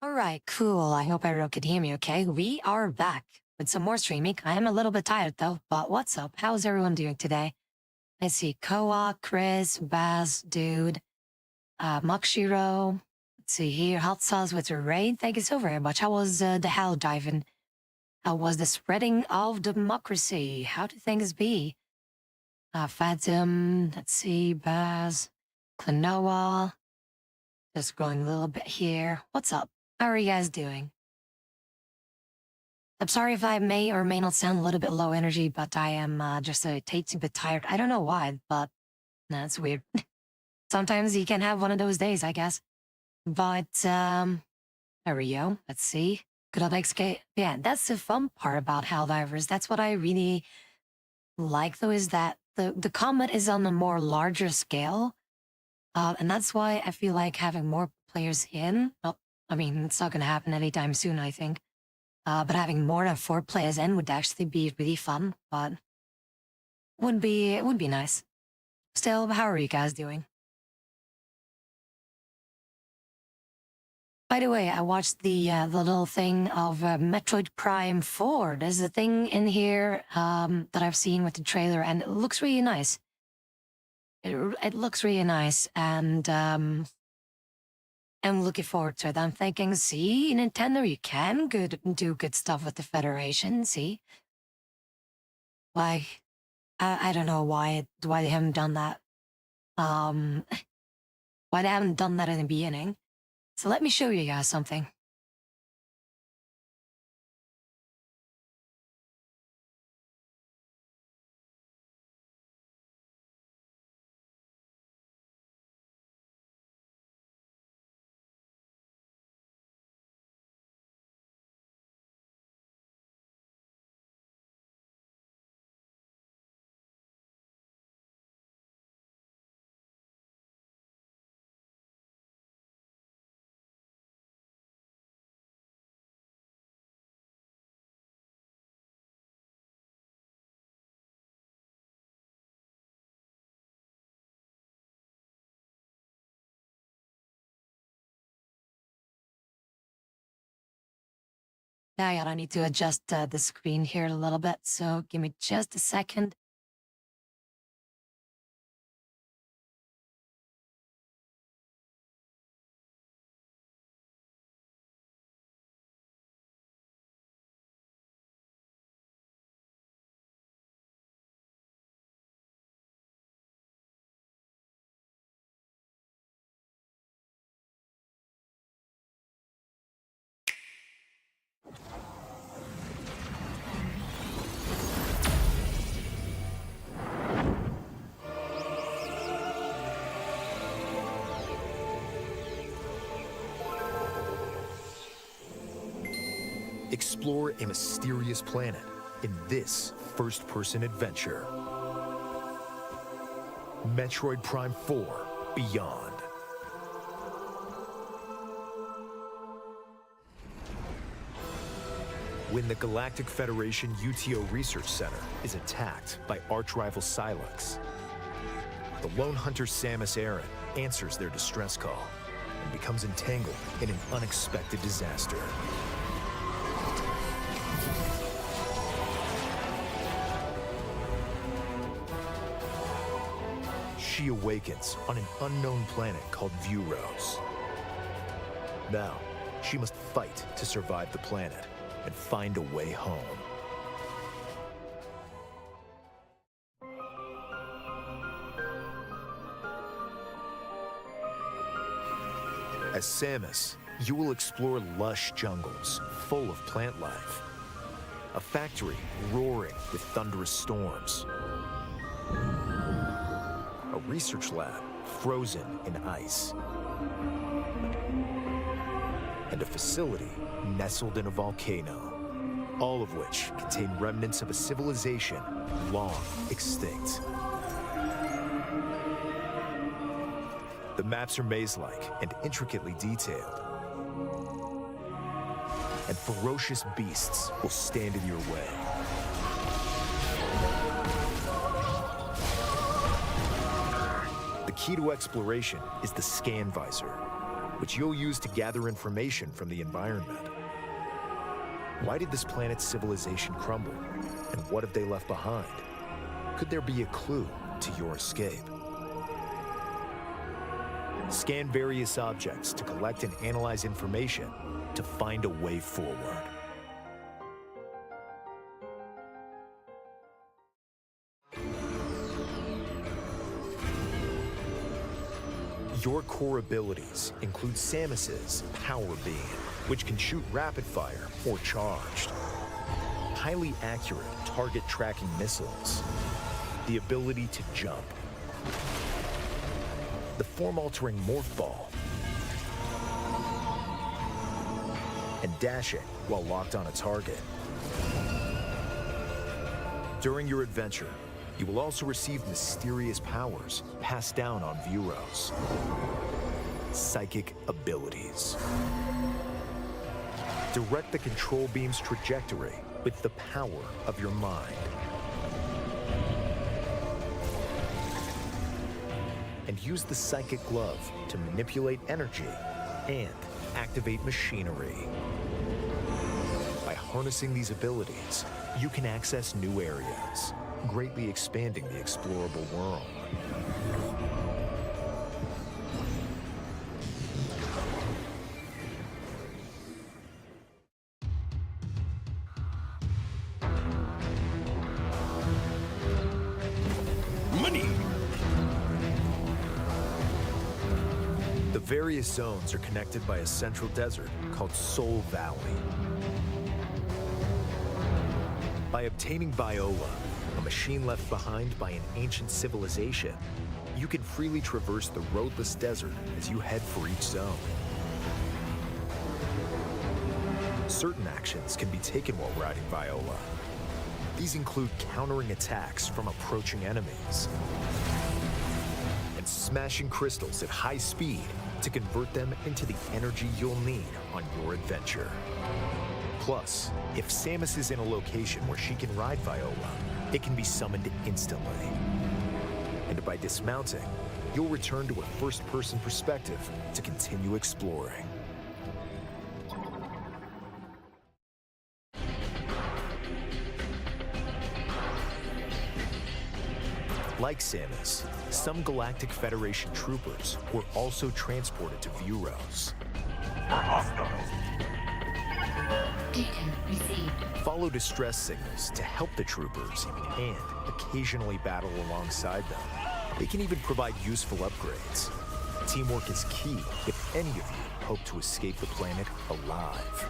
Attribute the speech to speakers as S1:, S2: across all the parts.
S1: Alright, cool. I hope everyone could hear me okay. We are back with some more streaming. I am a little bit tired though, but what's up? How's everyone doing today? I see Koa, Chris, Baz, Dude, Makshiro. Let's see here. Hot Sauce with your raid. Thank you so very much. How was the hell diving? How was the spreading of democracy? How do things be? Fatim, let's see, Baz, Klonoa. Just going a little bit here. What's up? How are you guys doing? I'm sorry if I may or may not sound a little bit low energy, but I am just a teensy bit tired. I don't know why, but that's weird. Sometimes you can have one of those days, I guess. But, there we go. Let's see. Good old XK. Yeah, that's the fun part about Helldivers. That's what I really like, though, is that the combat is on a more larger scale. And that's why I feel like having more players in, well, I mean, it's not going to happen anytime soon, I think. But having more than 4 players in would actually be really fun, but it would be nice. Still, how are you guys doing? By the way, I watched the little thing of Metroid Prime 4. There's a thing in here that I've seen with the trailer, and it looks really nice. It looks really nice, and I'm looking forward to it. I'm thinking, see, Nintendo, you can do good stuff with the Federation, see? Like, I don't know why they haven't done that. Why they haven't done that in the beginning. So let me show you guys something. Now, yeah, I need to adjust the screen here a little bit, so give me just a second.
S2: Explore a mysterious planet in this first-person adventure. Metroid Prime 4 Beyond. When the Galactic Federation UTO Research Center is attacked by arch-rival Silex, the lone hunter Samus Aran answers their distress call and becomes entangled in an unexpected disaster. She awakens on an unknown planet called Vuros. Now, she must fight to survive the planet and find a way home. As Samus, you will explore lush jungles full of plant life, a factory roaring with thunderous storms, a research lab frozen in ice, and a facility nestled in a volcano, all of which contain remnants of a civilization long extinct. The maps are maze-like and intricately detailed, and ferocious beasts will stand in your way. The key to exploration is the scan visor, which you'll use to gather information from the environment. Why did this planet's civilization crumble? And what have they left behind? Could there be a clue to your escape? Scan various objects to collect and analyze information to find a way forward. Your core abilities include Samus's Power Beam, which can shoot rapid fire or charged, highly accurate target tracking missiles, the ability to jump, the form-altering Morph Ball, and dashing while locked on a target. During your adventure, you will also receive mysterious powers passed down on Vuros. Psychic abilities. Direct the control beam's trajectory with the power of your mind. And use the Psychic Glove to manipulate energy and activate machinery. By harnessing these abilities, you can access new areas, greatly expanding the explorable world.
S3: Money!
S2: The various zones are connected by a central desert called Soul Valley. By obtaining Viola, a machine left behind by an ancient civilization, you can freely traverse the roadless desert as you head for each zone. Certain actions can be taken while riding Viola. These include countering attacks from approaching enemies and smashing crystals at high speed to convert them into the energy you'll need on your adventure. Plus, if Samus is in a location where she can ride Viola, it can be summoned instantly. And by dismounting, you'll return to a first-person perspective to continue exploring. Like Samus, some Galactic Federation troopers were also transported to Vuros.
S4: Data received.
S2: Follow distress signals to help the troopers and occasionally battle alongside them. They can even provide useful upgrades. Teamwork is key if any of you hope to escape the planet alive.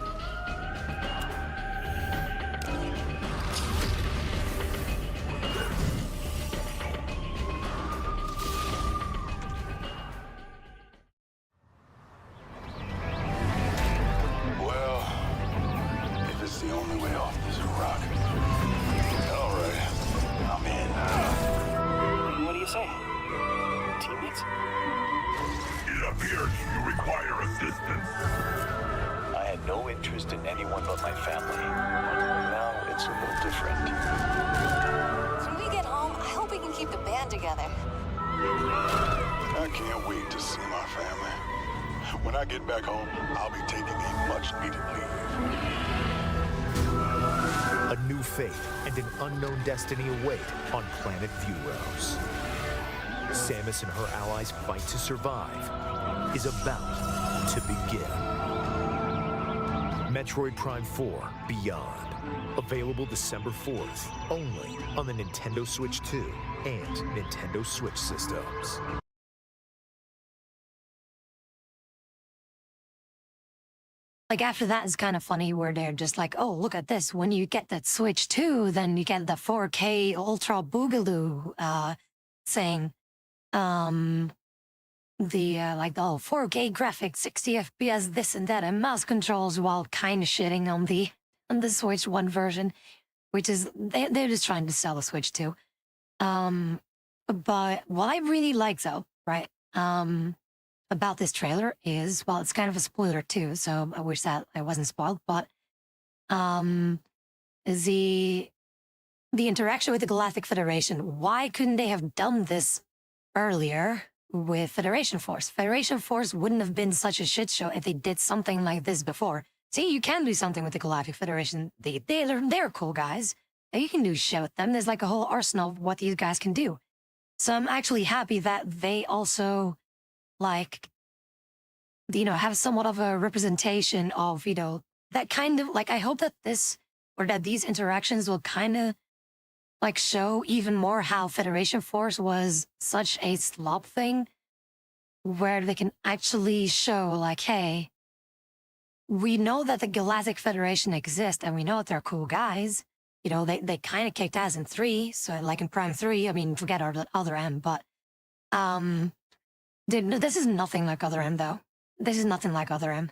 S3: When I get back home, I'll be taking a much-needed leave.
S2: A new fate and an unknown destiny await on planet Vuros. Samus and her allies' fight to survive is about to begin. Metroid Prime 4 Beyond. Available December 4th, only on the Nintendo Switch 2 and Nintendo Switch systems.
S1: Like, after that is kind of funny where they're just like, oh, look at this. When you get that Switch 2, then you get the 4K Ultra Boogaloo saying, like, oh, 4K graphics, 60 FPS, this and that, and mouse controls, while kind of shitting on the Switch 1 version, which is, they're just trying to sell a Switch 2. But what I really like, though, right, about this trailer is, well, it's kind of a spoiler too, so I wish that I wasn't spoiled, but the interaction with the Galactic Federation, why couldn't they have done this earlier? with Federation Force. Federation Force wouldn't have been such a shit show if they did something like this before. See, you can do something with the Galactic Federation. They're cool guys. You can do shit with them. There's like a whole arsenal of what these guys can do. So I'm actually happy that they also, like, have somewhat of a representation of, that kind of, like, I hope that these interactions will kind of, like, show even more how Federation Force was such a slop thing, where they can actually show, like, hey, we know that the Galactic Federation exists, and we know that they're cool guys. They kind of kicked ass in 3, so like in Prime 3, I mean, forget Other M, but, this is nothing like Other M, though. This is nothing like Other M.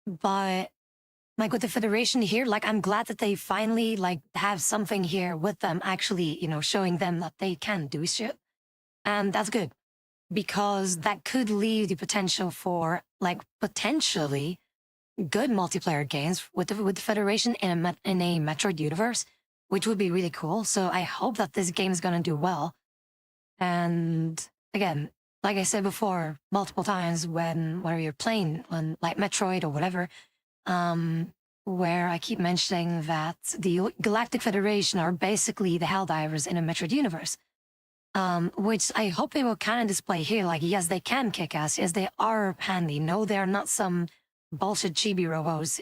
S1: But, like, with the Federation here, like, I'm glad that they finally, like, have something here with them, actually, showing them that they can do shit. And that's good, because that could leave the potential for, like, potentially good multiplayer games with the Federation in a Metroid universe, which would be really cool. So I hope that this game is going to do well. And again, like I said before, multiple times whenever you're playing on like Metroid or whatever, where I keep mentioning that the Galactic Federation are basically the Helldivers in a Metroid universe. Which I hope they will kind of display here. Like, yes, they can kick ass. Yes, they are handy. No, they're not some bullshit chibi robos,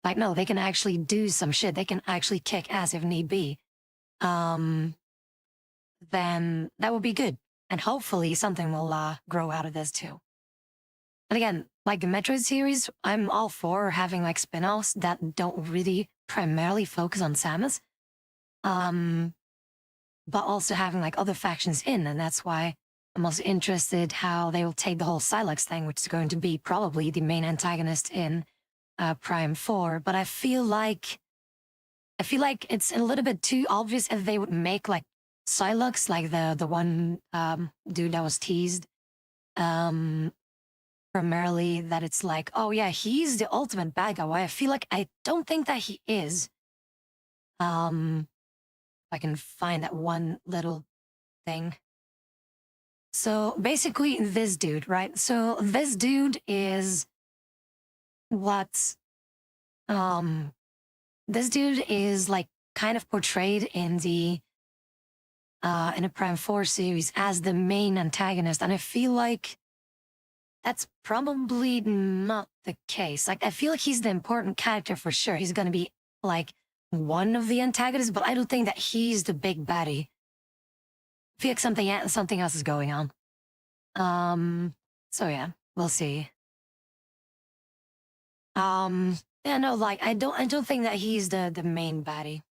S1: Like, no, they can actually do some shit. They can actually kick ass if need be. Then that would be good. And hopefully something will grow out of this too. And again, like the Metroid series, I'm all for having like spin-offs that don't really primarily focus on Samus. But also having like other factions in, and that's why I'm also interested how they will take the whole Silex thing, which is going to be probably the main antagonist in Prime 4. But I feel like it's a little bit too obvious if they would make like Silex, like the one dude that was teased, primarily that it's like, oh yeah, he's the ultimate bad guy. Why I don't think that he is. I can find that one little thing. So basically this dude, right? So this dude is what, this dude is like kind of portrayed in a Prime 4 series as the main antagonist. And I feel like that's probably not the case. Like, I feel like he's the important character for sure. He's going to be like one of the antagonists, but I don't think that he's the big baddie. I feel like something else is going on. So yeah, we'll see. Yeah, no, like I don't think that he's the main baddie.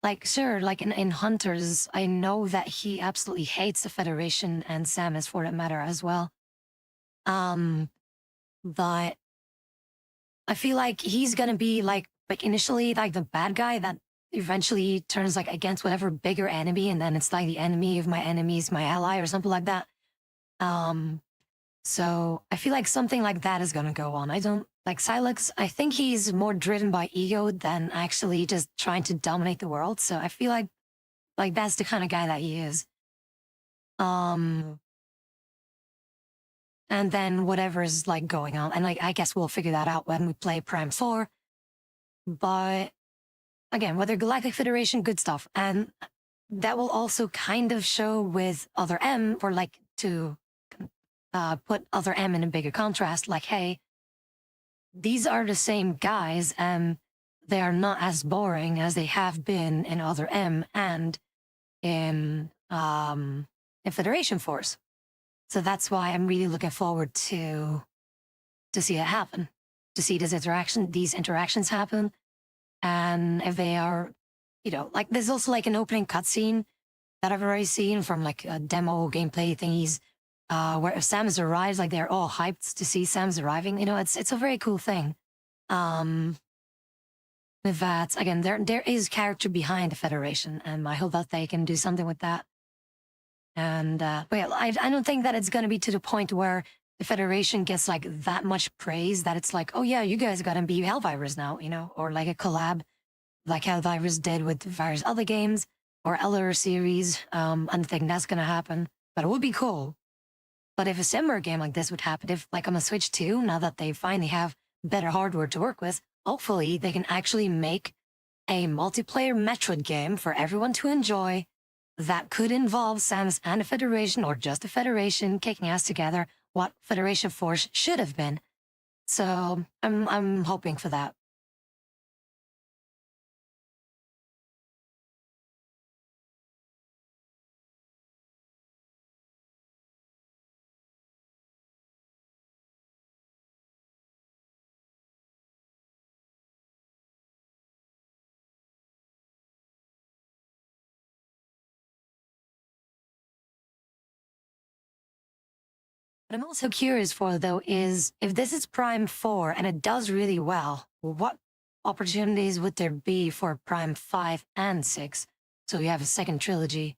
S1: Like sure, like in Hunters, I know that he absolutely hates the Federation and Samus for that matter as well. But I feel like he's gonna be like initially like the bad guy that eventually turns like against whatever bigger enemy, and then it's like the enemy of my enemy is my ally or something like that. So I feel like something like that is gonna go on. I don't like Silex. I think he's more driven by ego than actually just trying to dominate the world. So I feel like that's the kind of guy that he is. And then whatever is like going on, and like I guess we'll figure that out when we play Prime 4. But again, whether Galactic Federation, good stuff, and that will also kind of show with Other M, or like to put Other M in a bigger contrast. Like, hey, these are the same guys, and they are not as boring as they have been in Other M and in Federation Force. So that's why I'm really looking forward to see it happen, to see these interactions happen, and if they are, like there's also like an opening cutscene that I've already seen from like a demo gameplay thingies, where if Samus arrives, like they're all hyped to see Samus arriving. It's a very cool thing. With that, again, there is character behind the Federation, and I hope that they can do something with that. And but yeah, I don't think that it's gonna be to the point where the Federation gets like that much praise that it's like, oh yeah, you guys gotta be Helldivers now, or like a collab like Helldivers did with various other games. or Eller series. I don't think that's gonna happen, but it would be cool. But if a similar game like this would happen, if like on the Switch 2, now that they finally have better hardware to work with, hopefully they can actually make a multiplayer Metroid game for everyone to enjoy that could involve Samus and the Federation, or just the Federation kicking ass together, what Federation Force should have been. So I'm hoping for that. What I'm also curious for, though, is if this is Prime 4 and it does really well, what opportunities would there be for Prime 5 and 6? So you have a second trilogy.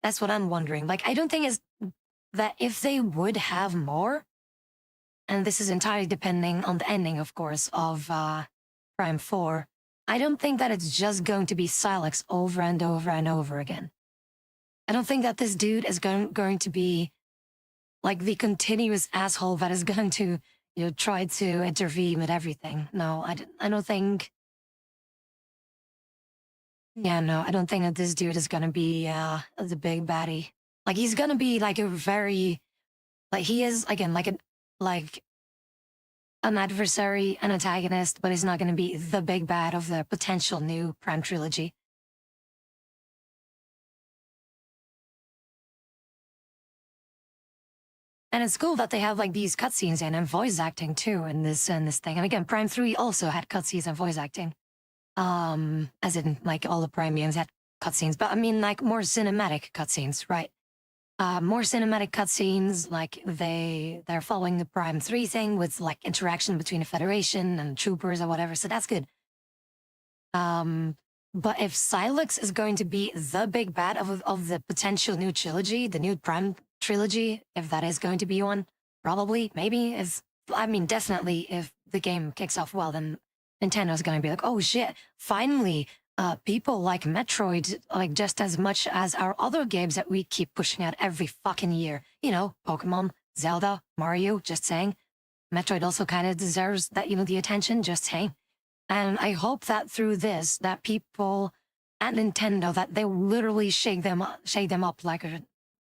S1: That's what I'm wondering. Like, I don't think it's that if they would have more, and this is entirely depending on the ending, of course, of Prime 4, I don't think that it's just going to be Silex over and over and over again. I don't think that this dude is going to be like the continuous asshole that is going to, try to intervene with everything. No, I don't think. Yeah, no, I don't think that this dude is gonna be the big baddie. Like he's gonna be like a very, like he is again like an adversary, an antagonist, but he's not gonna be the big bad of the potential new Prime trilogy. And it's cool that they have like these cutscenes and voice acting too in this thing. And again, Prime 3 also had cutscenes and voice acting. As in like all the Prime games had cutscenes, but I mean like more cinematic cutscenes, right? More cinematic cutscenes, like they're following the Prime 3 thing with like interaction between the Federation and troopers or whatever, so that's good. But if Silex is going to be the big bad of the potential new trilogy, the new Prime trilogy, if that is going to be one, probably, maybe, definitely if the game kicks off well, then Nintendo's going to be like, oh shit, finally, people like Metroid, like just as much as our other games that we keep pushing out every fucking year. Pokemon, Zelda, Mario, just saying. Metroid also kind of deserves that, the attention, just saying. And I hope that through this, that people at Nintendo, that they literally shake them up like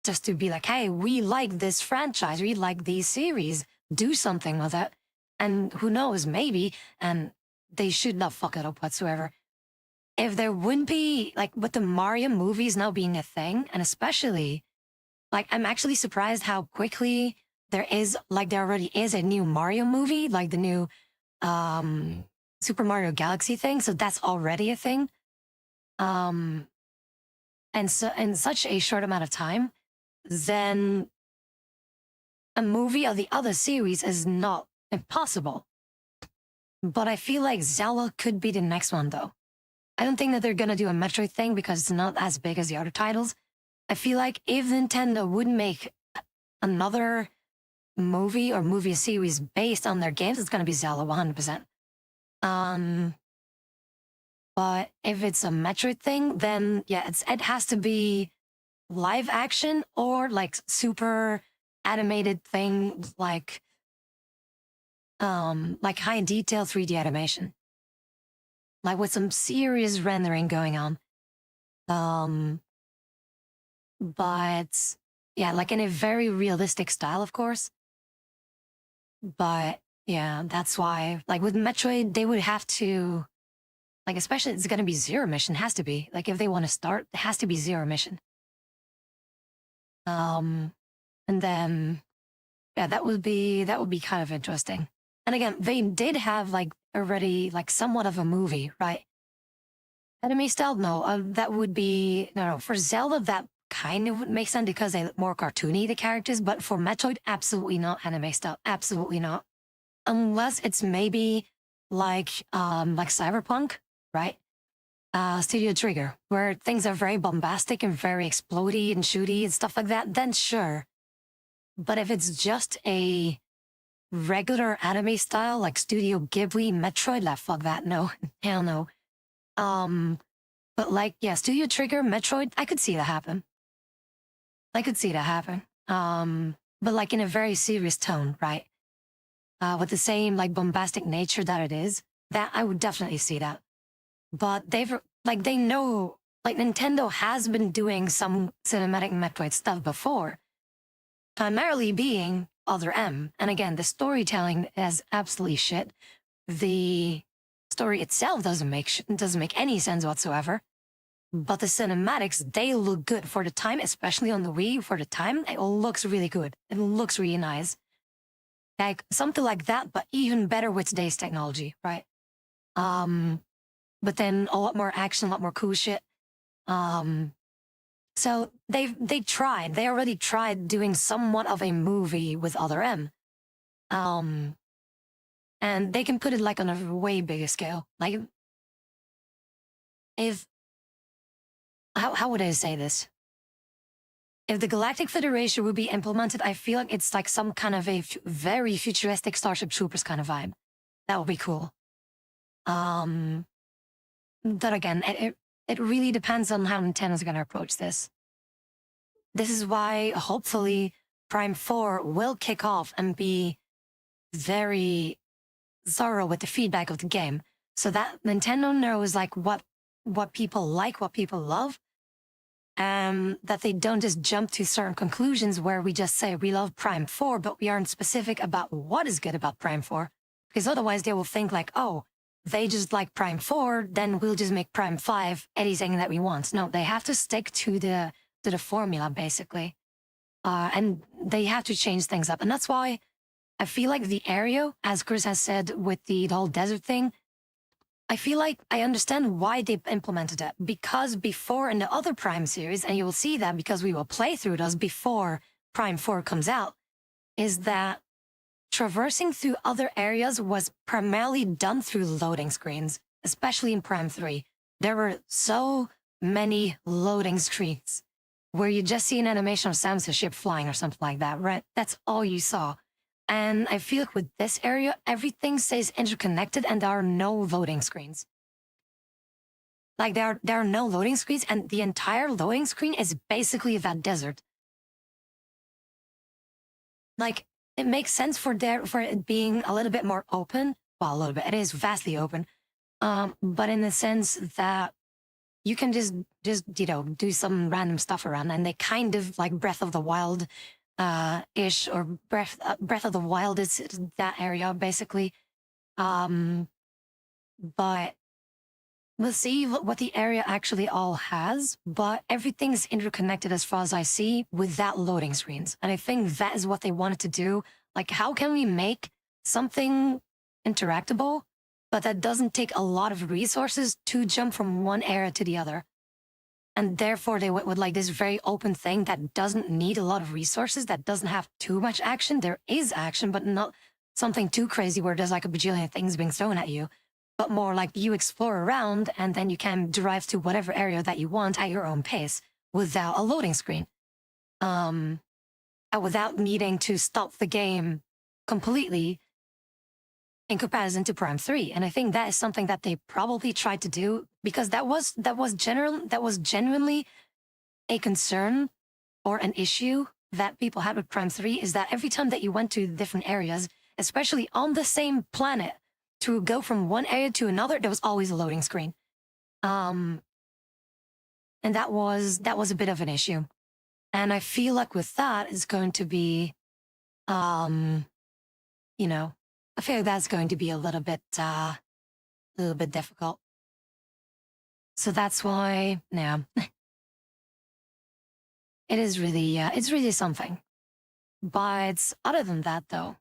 S1: just to be like, hey, we like this franchise, we like these series, do something with it. And who knows, maybe, and they should not fuck it up whatsoever. If there wouldn't be, like, with the Mario movies now being a thing, and especially, like, I'm actually surprised how quickly there already is a new Mario movie, like the new, Super Mario Galaxy thing, so that's already a thing. And so in such a short amount of time, then a movie of the other series is not impossible. But I feel like Zelda could be the next one, though. I don't think that they're gonna do a Metroid thing because it's not as big as the other titles. I feel like if Nintendo would make another movie or movie series based on their games, it's gonna be Zelda 100%. But if it's a Metroid thing, then yeah, it has to be live action or like super animated thing, like high detail 3D animation, like with some serious rendering going on. But yeah, like in a very realistic style, of course. But yeah, that's why, like with Metroid, they would have to, like, especially it's going to be Zero Mission, has to be. Like, if they want to start, it has to be Zero Mission. And then, yeah, that would be kind of interesting. And again, they did have like already like somewhat of a movie, right? Anime style, no, that would be no. For Zelda, that kind of would make sense because they look more cartoony, the characters. But for Metroid, absolutely not anime style, absolutely not. Unless it's maybe like Cyberpunk, right? Studio Trigger, where things are very bombastic and very explodey and shooty and stuff like that, then sure. But if it's just a regular anime style, like Studio Ghibli, Metroid, fuck that, no. Hell no. But like, yeah, Studio Trigger, Metroid, I could see that happen. I could see that happen. But like in a very serious tone, right? With the same like bombastic nature that it is, that I would definitely see that. But they know, like Nintendo has been doing some cinematic Metroid stuff before, primarily being Other M. And again, the storytelling is absolutely shit. The story itself doesn't make any sense whatsoever. But the cinematics, they look good for the time, especially on the Wii. For the time, it looks really good. It looks really nice. Like something like that, but even better with today's technology, right? But then a lot more action, a lot more cool shit. So they already tried doing somewhat of a movie with Other M. And they can put it like on a way bigger scale. Like if how would I say this? If the Galactic Federation would be implemented, I feel like it's like some kind of a very futuristic Starship Troopers kind of vibe. That would be cool. But again, it really depends on how Nintendo's going to approach this. This is why, hopefully, Prime 4 will kick off and be very thorough with the feedback of the game, so that Nintendo knows like what people like, what people love, that they don't just jump to certain conclusions where we just say we love Prime 4, but we aren't specific about what is good about Prime 4, because otherwise they will think like, oh, they just like Prime 4, then we'll just make Prime 5 anything that we want. No, they have to stick to the formula, basically. And they have to change things up. And that's why I feel like the area, as Chris has said, with the whole desert thing, I feel like I understand why they implemented it. Because before in the other Prime series, and you will see that because we will play through those before Prime 4 comes out, is that traversing through other areas was primarily done through loading screens, especially in Prime 3. There were so many loading screens where you just see an animation of Samus's ship flying or something like that, right? That's all you saw. And I feel like with this area, everything stays interconnected and there are no loading screens. Like there are no loading screens, and the entire loading screen is basically that desert. Like it makes sense for it being a little bit more open. Well, a little bit. It is vastly open. But in the sense that you can just do some random stuff around, and they kind of like Breath of the Wild ish, or Breath of the Wild is that area basically. But we'll see what the area actually all has. But everything's interconnected as far as I see without loading screens, and I think that is what they wanted to do. Like, how can we make something interactable, but that doesn't take a lot of resources to jump from one area to the other? And therefore, they went with like this very open thing that doesn't need a lot of resources, that doesn't have too much action. There is action, but not something too crazy where there's like a bajillion things being thrown at you, but more like you explore around and then you can drive to whatever area that you want at your own pace without a loading screen. And without needing to stop the game completely in comparison to Prime 3. And I think that is something that they probably tried to do, because that was genuinely a concern or an issue that people had with Prime 3, is that every time that you went to different areas, especially on the same planet, to go from one area to another, there was always a loading screen. And that was a bit of an issue. And I feel like with that is going to be, I feel like that's going to be a little bit difficult. So that's why, yeah, it's really something. But other than that, though,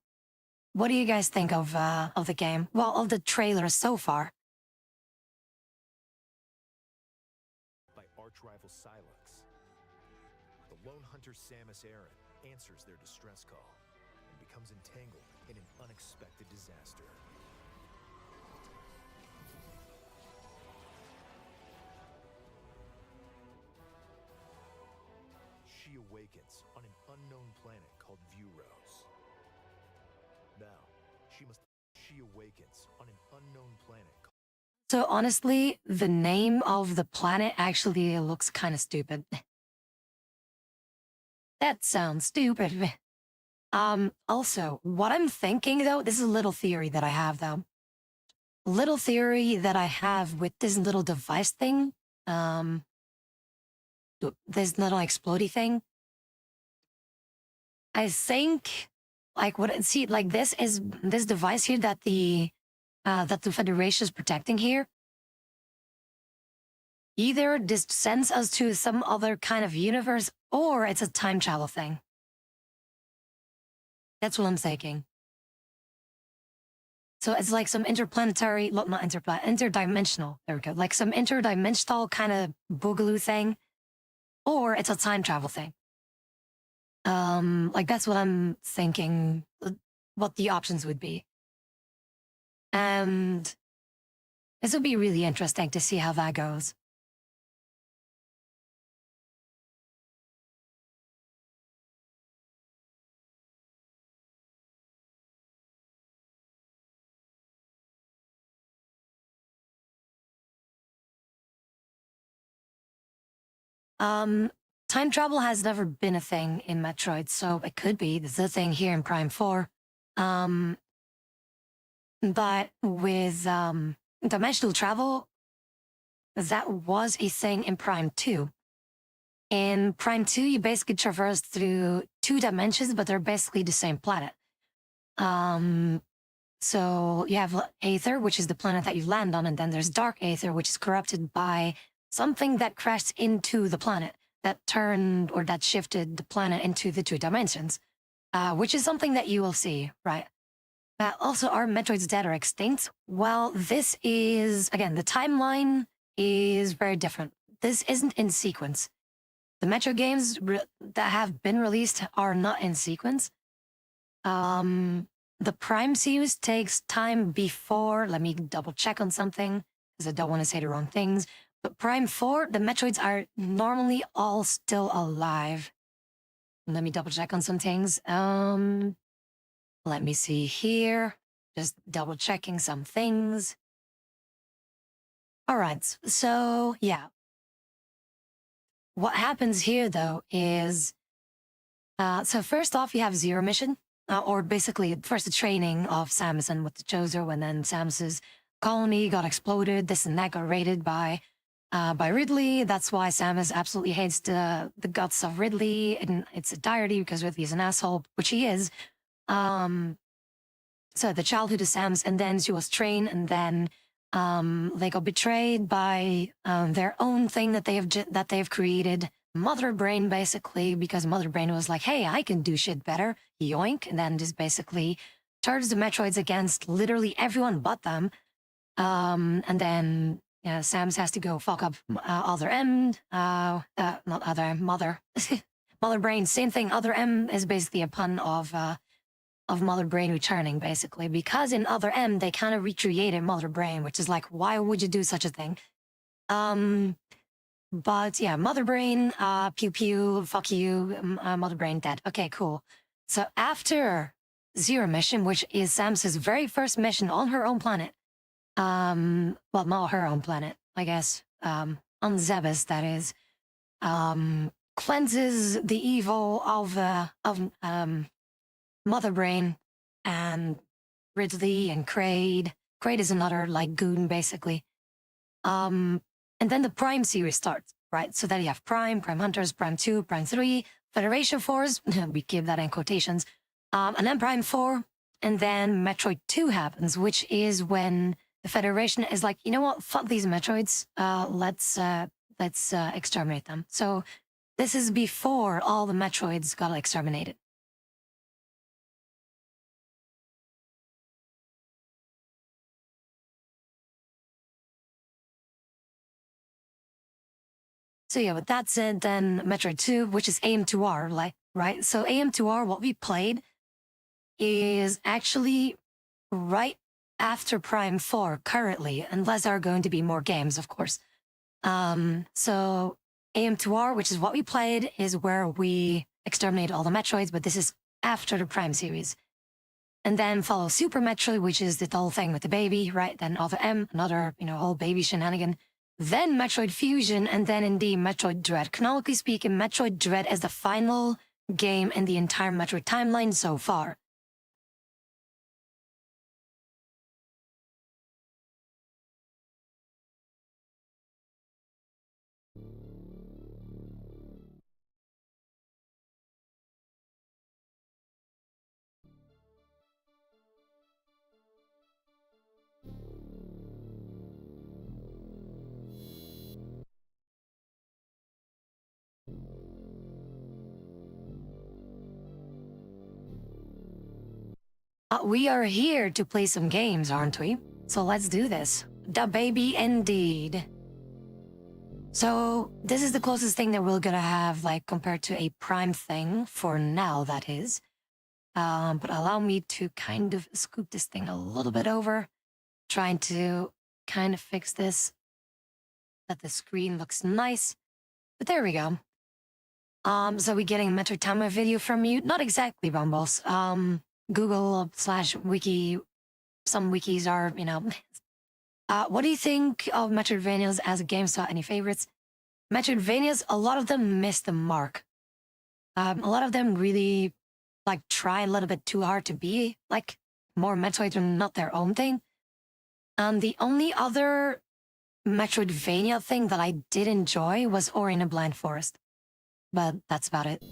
S1: what do you guys think of the game? Well, of the trailer so far.
S2: By arch-rival Silex. The lone hunter Samus Aran answers their distress call and becomes entangled in an unexpected disaster. She awakens on an unknown planet called Vuros. Now, she awakens on an unknown planet
S1: So honestly, the name of the planet actually looks kind of stupid. That sounds stupid. Also, what I'm thinking though, this is a little theory that I have though. Little theory that I have with this little device thing, um, this little explodey thing. I think, like, see, like this is this device here that the Federation is protecting here. Either this sends us to some other kind of universe, or it's a time travel thing. That's what I'm thinking. So it's like some interplanetary, not interdimensional. There we go. Like some interdimensional kind of boogaloo thing, or it's a time travel thing. Like that's what I'm thinking. What the options would be, and this would be really interesting to see how that goes. Time travel has never been a thing in Metroid, so it could be the thing here in Prime 4. But with dimensional travel, that was a thing in Prime 2. In Prime 2, you basically traverse through 2 dimensions, but they're basically the same planet. So you have Aether, which is the planet that you land on, and then there's Dark Aether, which is corrupted by something that crashed into the planet, that turned or that shifted the planet into the 2 dimensions, which is something that you will see, right? Also, are Metroids dead or extinct? Well, this is, again, the timeline is very different. This isn't in sequence. The Metroid games that have been released are not in sequence. The Prime series takes time before, let me double check on something, because I don't want to say the wrong things. But Prime 4, the Metroids are normally all still alive. Let me double check on some things. Let me see here. Just double checking some things. All right, so yeah. What happens here though is, so first off, you have Zero Mission, or basically first the training of Samus and with the Choser, when then Samus's colony got exploded. This and that got raided by Ridley. That's why Samus absolutely hates the guts of Ridley in its entirety, because Ridley is an asshole, which he is. So the childhood of Samus, and then she was trained, and then they got betrayed by their own thing that they've created, Mother Brain, basically, because Mother Brain was like, "Hey, I can do shit better." Yoink, and then just basically charged the Metroids against literally everyone but them. And then Samus has to go fuck up Other M, not Other M, Mother, Mother Brain. Same thing. Other M is basically a pun of Mother Brain returning, basically, because in Other M they kind of recreated Mother Brain, which is like, why would you do such a thing? But yeah, Mother Brain, pew pew, fuck you, Mother Brain dead. Okay, cool. So after Zero Mission, which is Samus's very first mission on her own planet, well, not her own planet, I guess, on Zebes, that is, cleanses the evil of Mother Brain and Ridley and Kraid. Kraid is another like goon, basically. And then the Prime series starts, right? So then you have Prime, Prime Hunters, Prime 2, Prime 3, Federation Force, we keep that in quotations, and then Prime 4, and then Metroid 2 happens, which is when the Federation is like, you know what, fuck these Metroids, let's exterminate them. So this is before all the Metroids got exterminated. So yeah, with that said, then Metroid 2, which is AM2R, like, right? So AM2R, what we played is actually right after Prime 4 currently, unless there are going to be more games, of course. So AM2R, which is what we played, is where we exterminate all the Metroids, but this is after the Prime series. And then follow Super Metroid, which is the whole thing with the baby, right? Then Other M, another, whole baby shenanigan. Then Metroid Fusion, and then indeed Metroid Dread. Canonically speaking, Metroid Dread is the final game in the entire Metroid timeline so far. We are here to play some games, aren't we? So let's do this. The baby indeed. So this is the closest thing that we're gonna have, like, compared to a Prime thing, for now, that is. But allow me to kind of scoop this thing a little bit over, trying to kind of fix this, that the screen looks nice. But there we go. So we're getting a Metroid Timer video from you? Not exactly, Bumbles. Google/wiki, some wikis are, what do you think of Metroidvanias as a game style? Any favorites? Metroidvanias, a lot of them miss the mark. A lot of them really, like, try a little bit too hard to be, like, more Metroid and not their own thing. The only other Metroidvania thing that I did enjoy was Ori and the Blind Forest. But that's about it.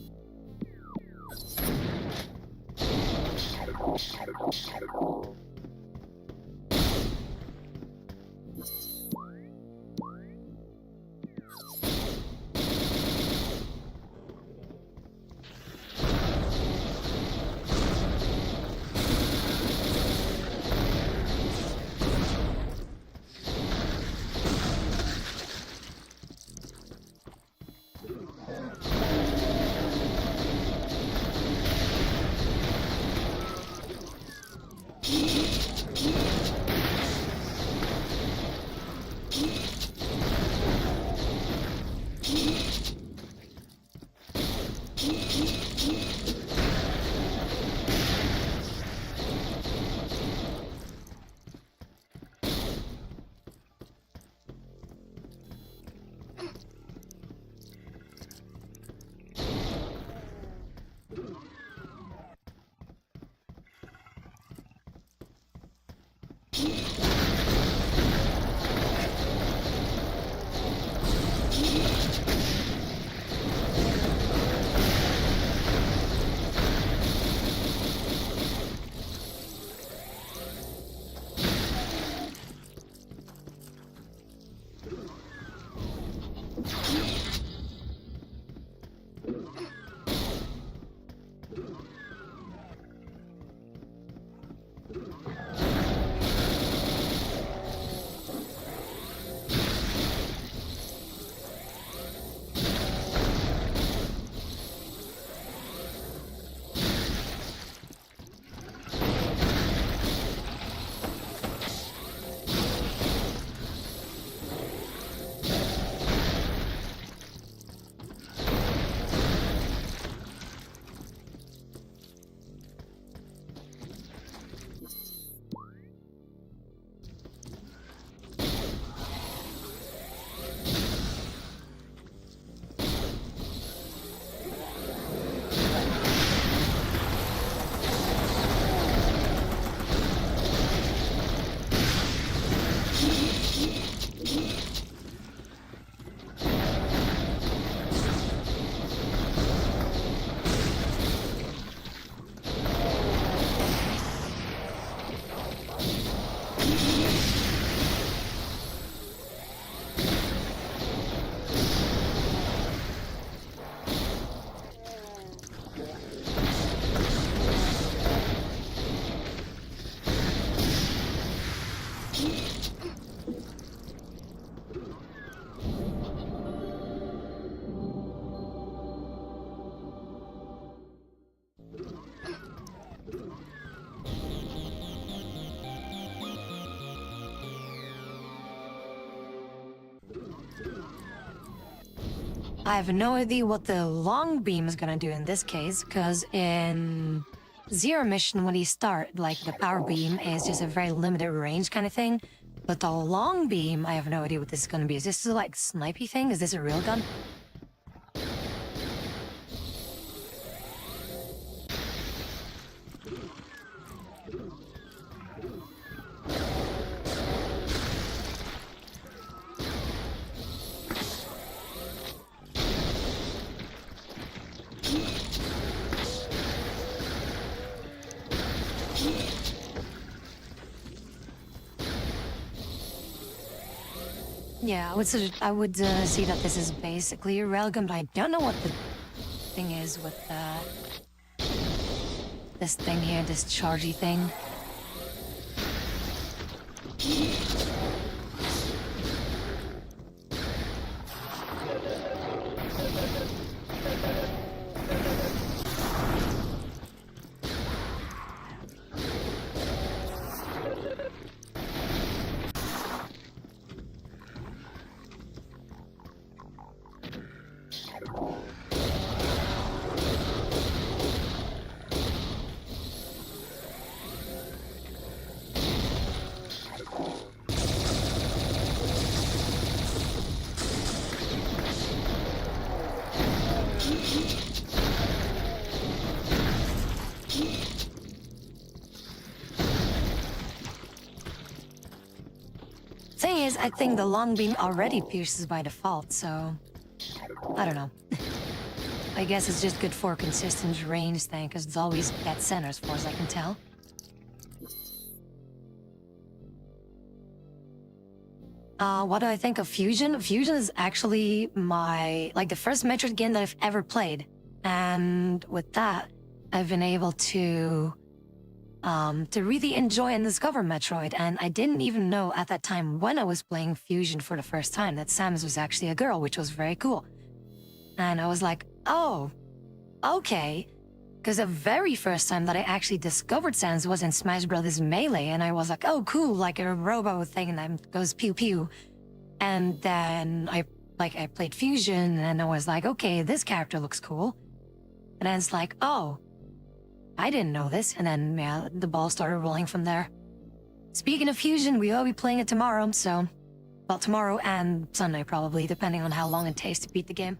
S1: I have no idea what the long beam is gonna do in this case, because in zero mission when you start, like the power beam is just a very limited range kind of thing. But the long beam, I have no idea what this is gonna be. Is this a, like snipey thing? Is this a real gun? Yeah, I would see that this is basically a railgun, but I don't know what the thing is with this thing here, this chargy thing. Thing is, I think the long beam already pierces by default, so I don't know. I guess it's just good for consistent range thing, because it's always dead center as far as I can tell. What do I think of Fusion? Fusion is actually like the first Metroid game that I've ever played. And with that, I've been able to really enjoy and discover Metroid. And I didn't even know at that time when I was playing Fusion for the first time that Samus was actually a girl, which was very cool. And I was like, oh, okay. Because the very first time that I actually discovered Samus was in Smash Bros. Melee, and I was like, oh, cool, like a robo thing that goes pew pew. And then I played Fusion, and I was like, okay, this character looks cool. And then it's like, oh, I didn't know this. And then, yeah, the ball started rolling from there. Speaking of Fusion, we will be playing it tomorrow, so... Well, tomorrow and Sunday, probably, depending on how long it takes to beat the game.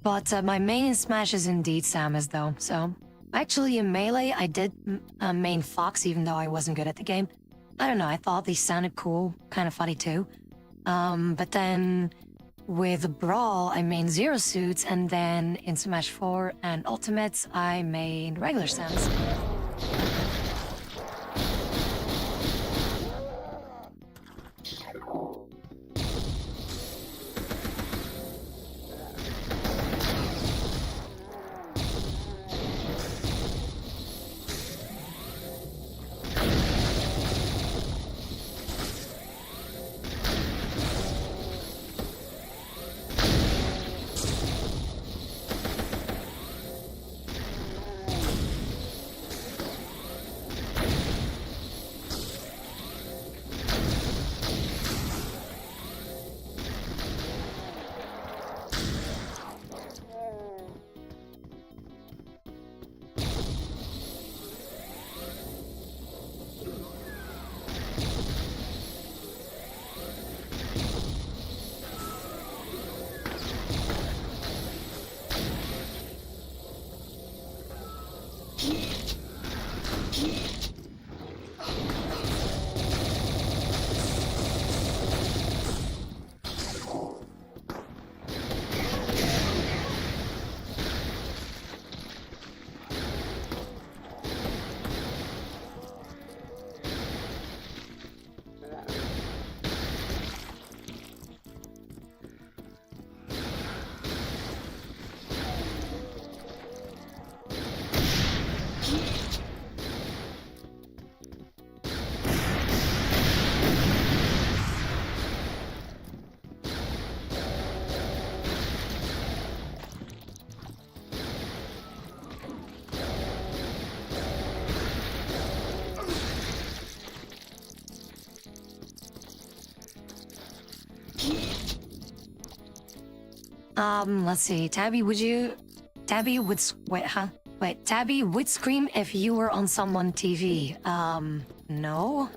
S1: But my main in Smash is indeed Samus, though. So actually, in Melee, I did main Fox, even though I wasn't good at the game. I don't know. I thought these sounded cool, kind of funny too. But then with Brawl, I main Zero Suits, and then in Smash 4 and Ultimates, I main regular Samus. Let's see. Tabby would Tabby would scream if you were on someone TV. No?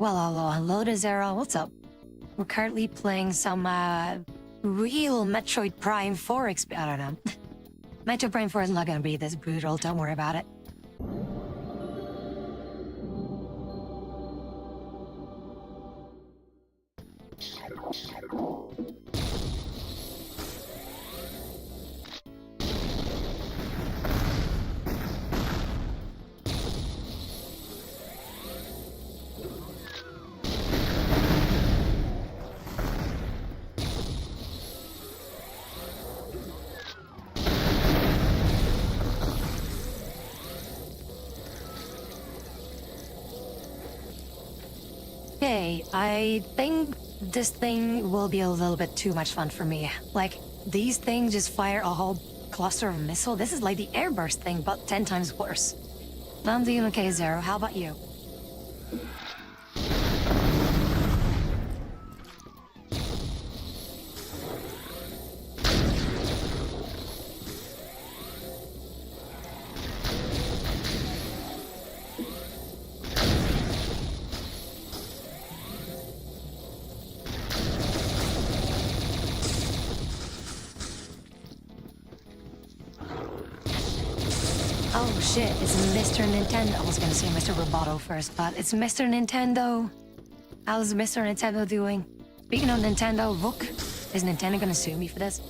S1: Well, hello to Zero. What's up? We're currently playing some, real Metroid Prime 4 I don't know. Metroid Prime 4 is not gonna be this brutal, don't worry about it. Okay, I think this thing will be a little bit too much fun for me. Like, these things just fire a whole cluster of missile. This is like the airburst thing, but 10 times worse. I'm doing okay, Zero. How about you? Oh shit, it's Mr. Nintendo. I was gonna say Mr. Roboto first, but it's Mr. Nintendo. How's Mr. Nintendo doing? Speaking of Nintendo, look, is Nintendo gonna sue me for this?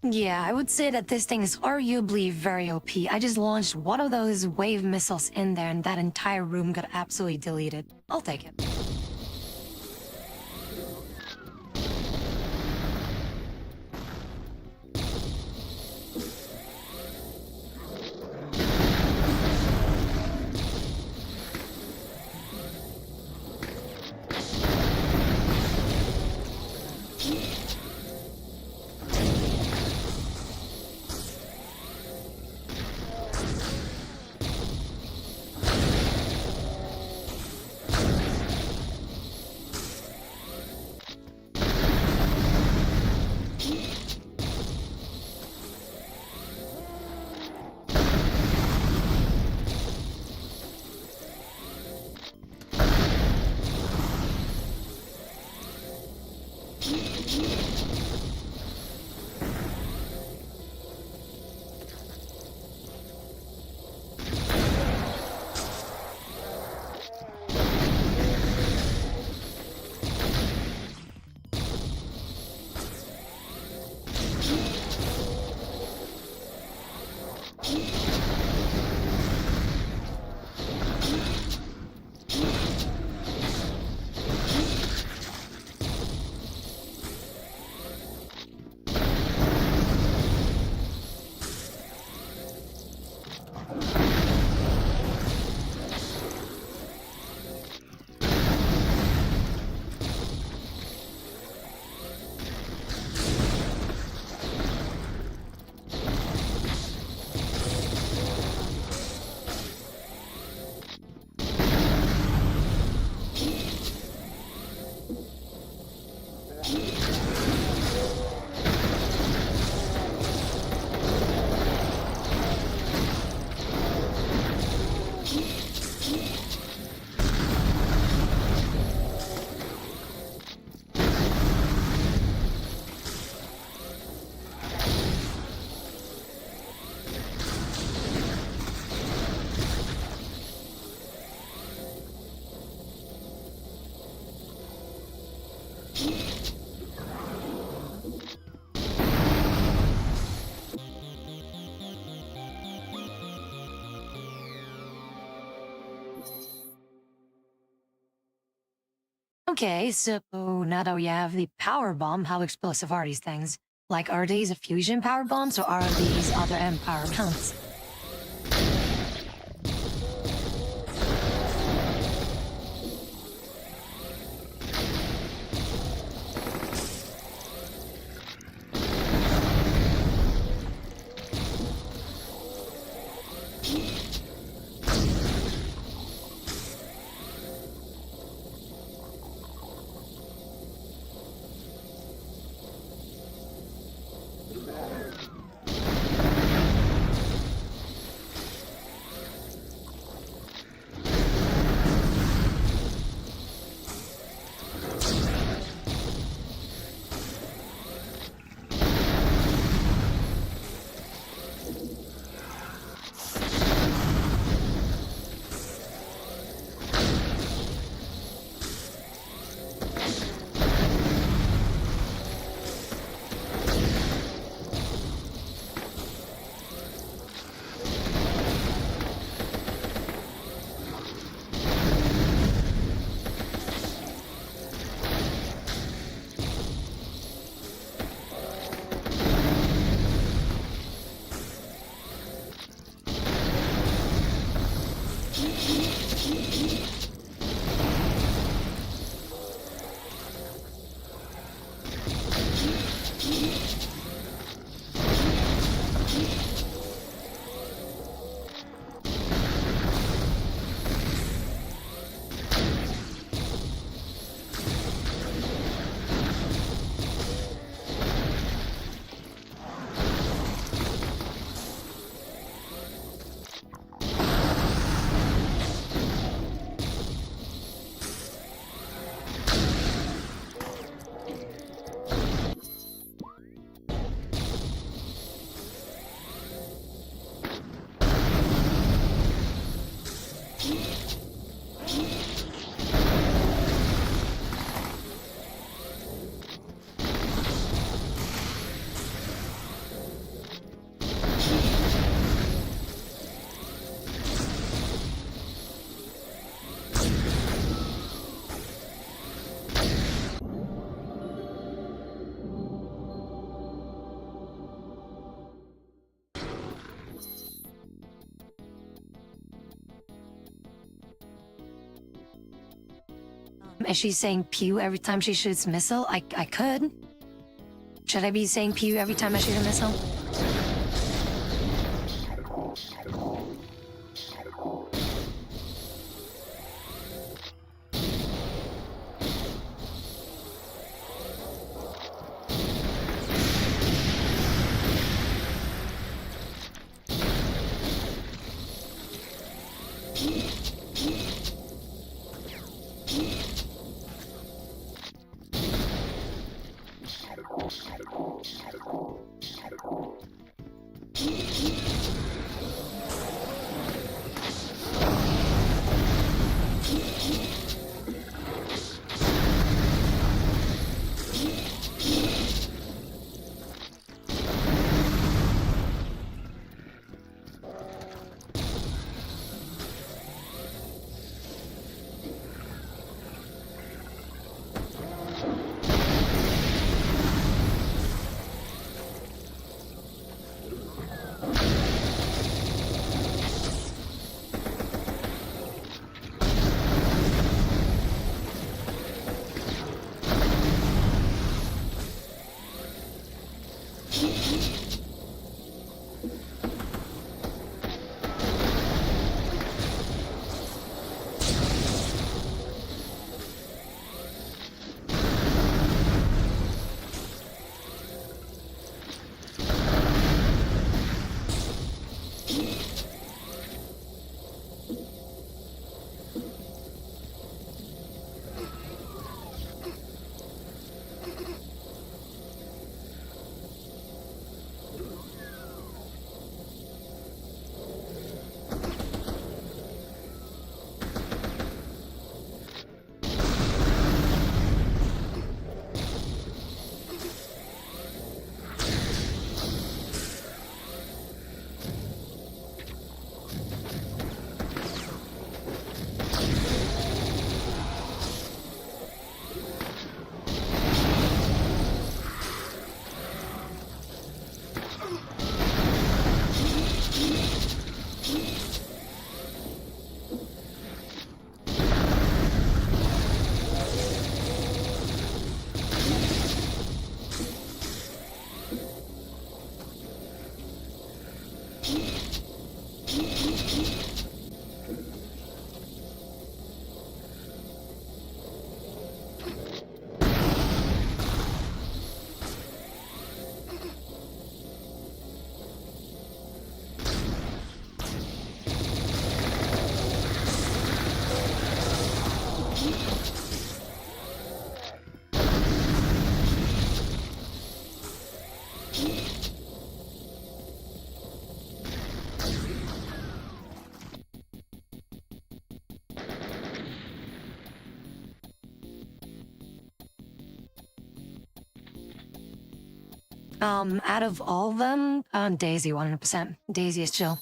S1: Yeah, I would say that this thing is arguably very OP. I just launched one of those wave missiles in there and that entire room got absolutely deleted. I'll take it. Okay, so now that we have the power bomb, how explosive are these things? Like, are these a fusion power bombs or are these other M power bombs? Is she saying pew every time she shoots missile? I could. Should I be saying pew every time I shoot a missile? Out of all of them, Daisy 100%. Daisy is chill.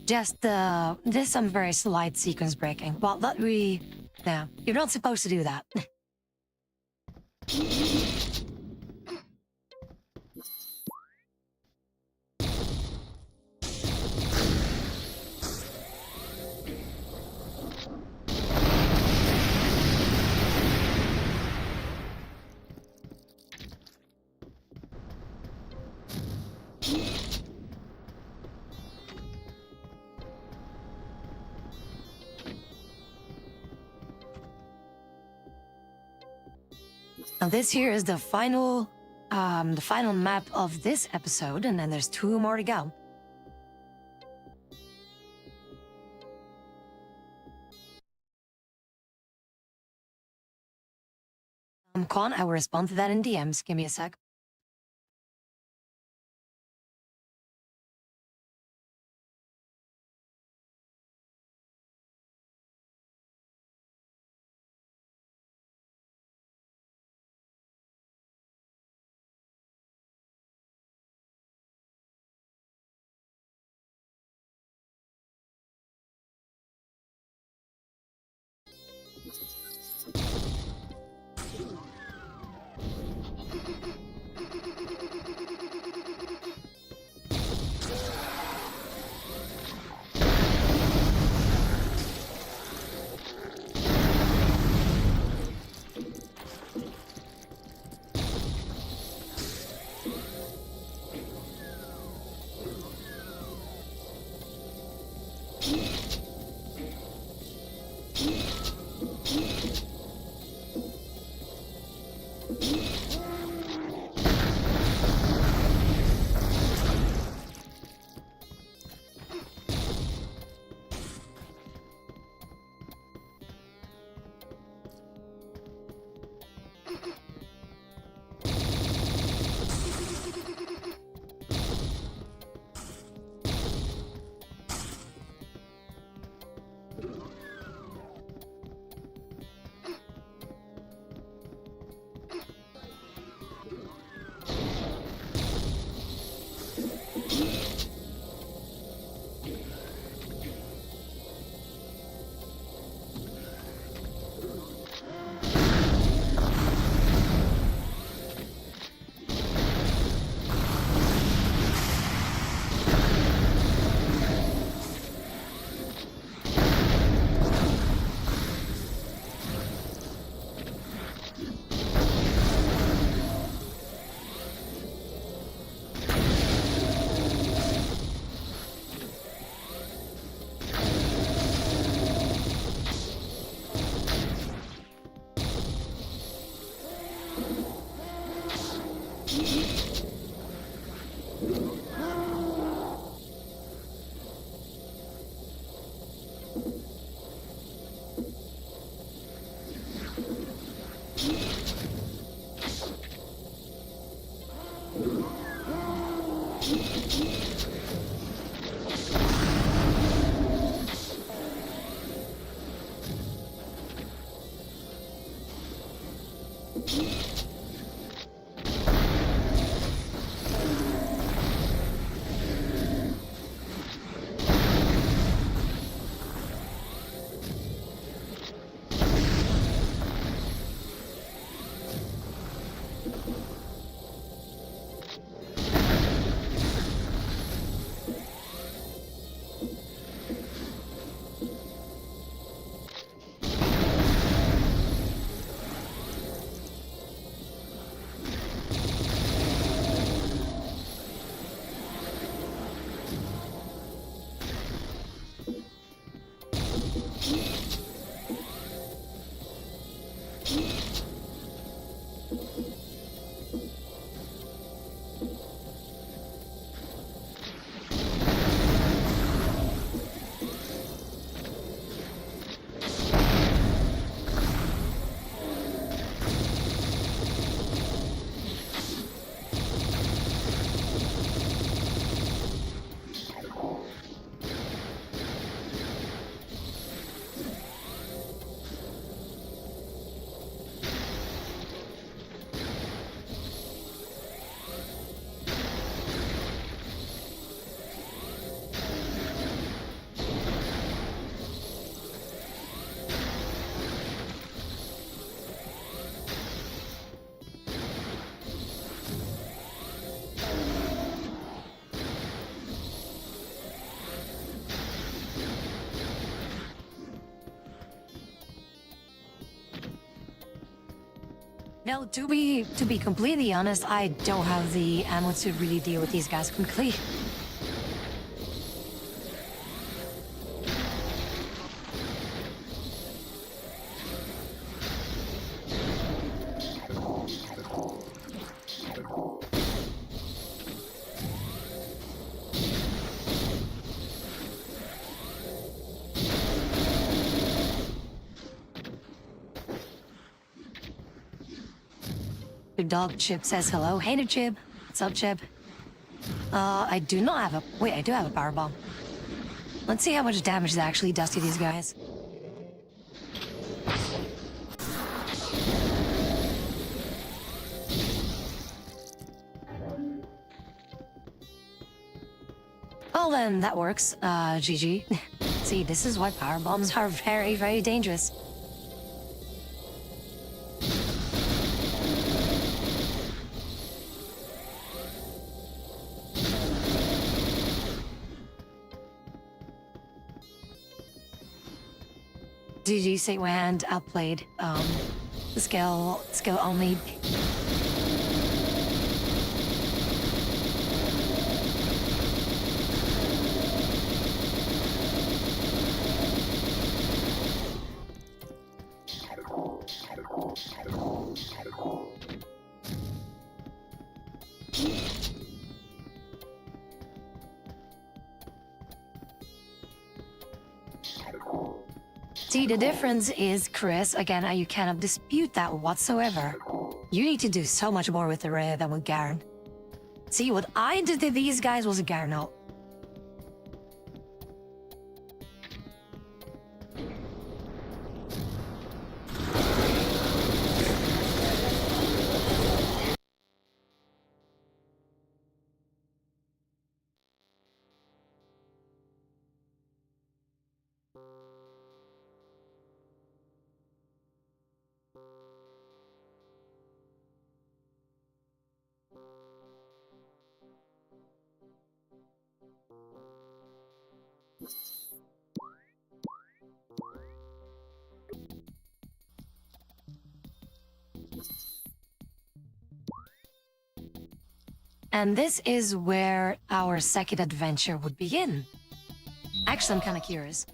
S1: Just, there's some very slight sequence breaking. Well, that we... No, you're not supposed to do that. Now this here is the final map of this episode, and then there's 2 more to go. Quan, I will respond to that in DMs. Give me a sec. Now, to be completely honest, I don't have the ammo to really deal with these guys quickly. Your dog Chip says hello. Hey there, Chip. What's up, Chip? I do not have a... Wait, I do have a power bomb. Let's see how much damage it actually does to these guys. Well then, that works. GG. See, this is why power bombs are very, very dangerous. GG, St. Wand, outplayed. Skill only. See, the difference is, Chris, again, you cannot dispute that whatsoever. You need to do so much more with the Rhea than with Garen. See, what I did to these guys was a Garen ult. And this is where our second adventure would begin. Actually, I'm kind of curious.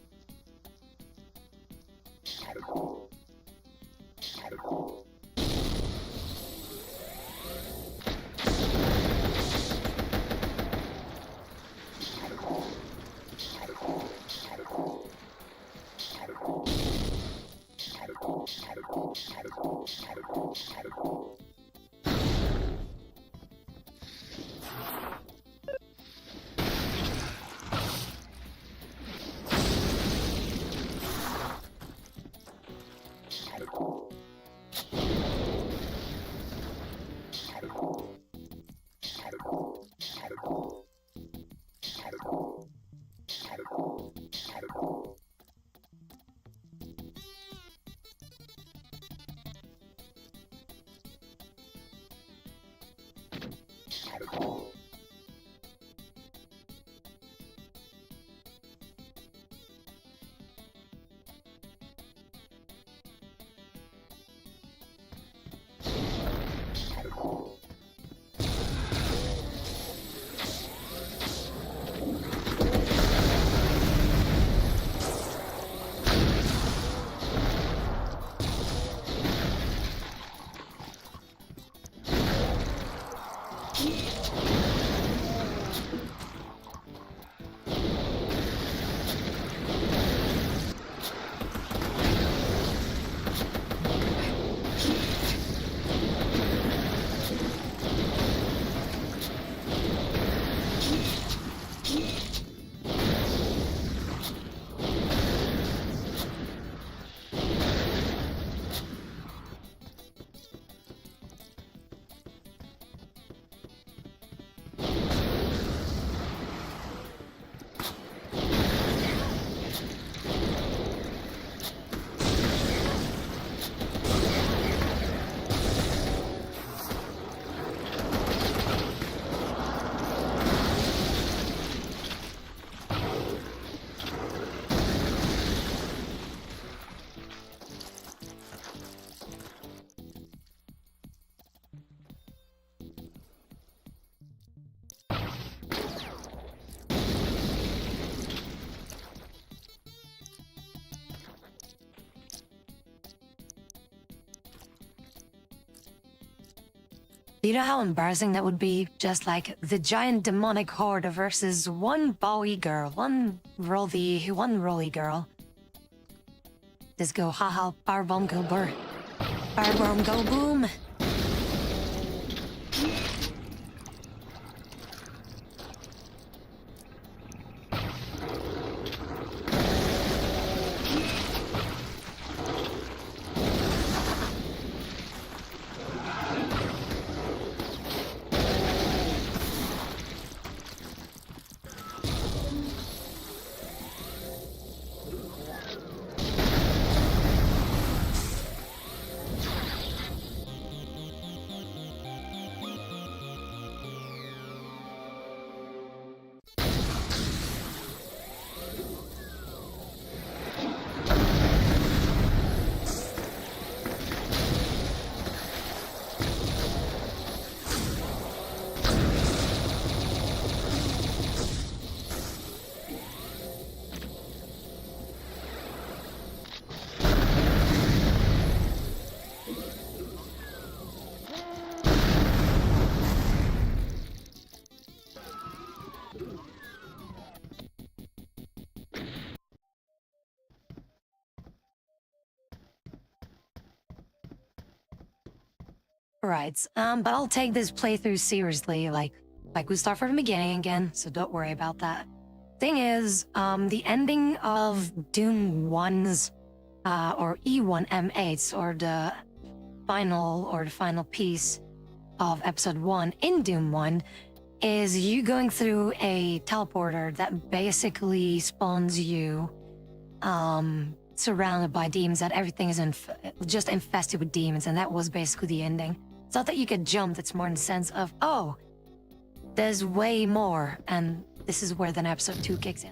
S1: You know how embarrassing that would be? Just like the giant demonic horde versus one Bowie girl, one Rolly girl. Just go, haha, powerbomb go burr. Powerbomb go boom. Right. But I'll take this playthrough seriously. Like we start from the beginning again, so don't worry about that. Thing is, the ending of Doom 1's, or E1M8's, or the final piece of episode 1 in Doom 1 is you going through a teleporter that basically spawns you surrounded by demons, that everything is just infested with demons, and that was basically the ending. It's not that you could jump, it's more in the sense of, oh, there's way more, and this is where then episode 2 kicks in.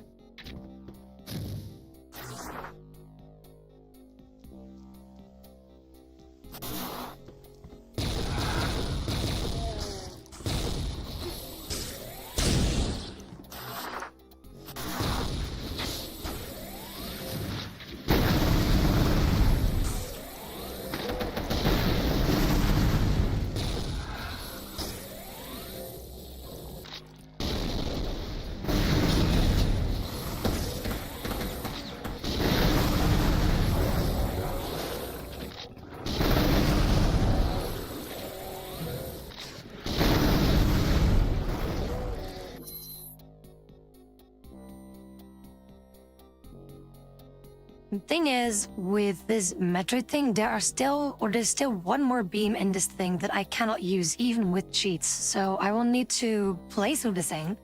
S1: The thing is, with this Metroid thing, there's still one more beam in this thing that I cannot use even with cheats. So I will need to play through the thing.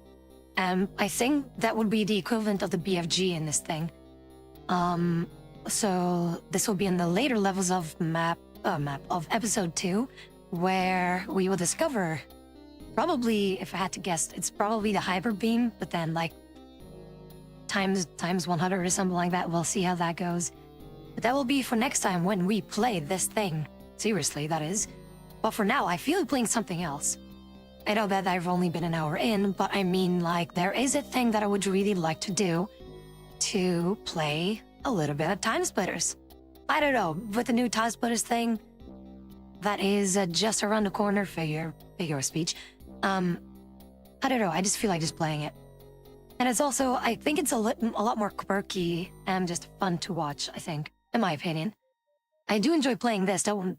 S1: I think that would be the equivalent of the BFG in this thing. So this will be in the later levels of of episode 2, where we will discover, probably, if I had to guess, it's probably the hyper beam, but then like times 100 or something like that. We'll see how that goes. But that will be for next time when we play this thing. Seriously, that is. But for now, I feel like playing something else. I know that I've only been an hour in, but I mean, like, there is a thing that I would really like to do to play a little bit of Time Splitters. I don't know, with the new Time Splitters thing, that is just around the corner, figure of speech. I don't know, I just feel like just playing it. And it's also, I think it's a lot more quirky and just fun to watch, I think, in my opinion. I do enjoy playing this, don't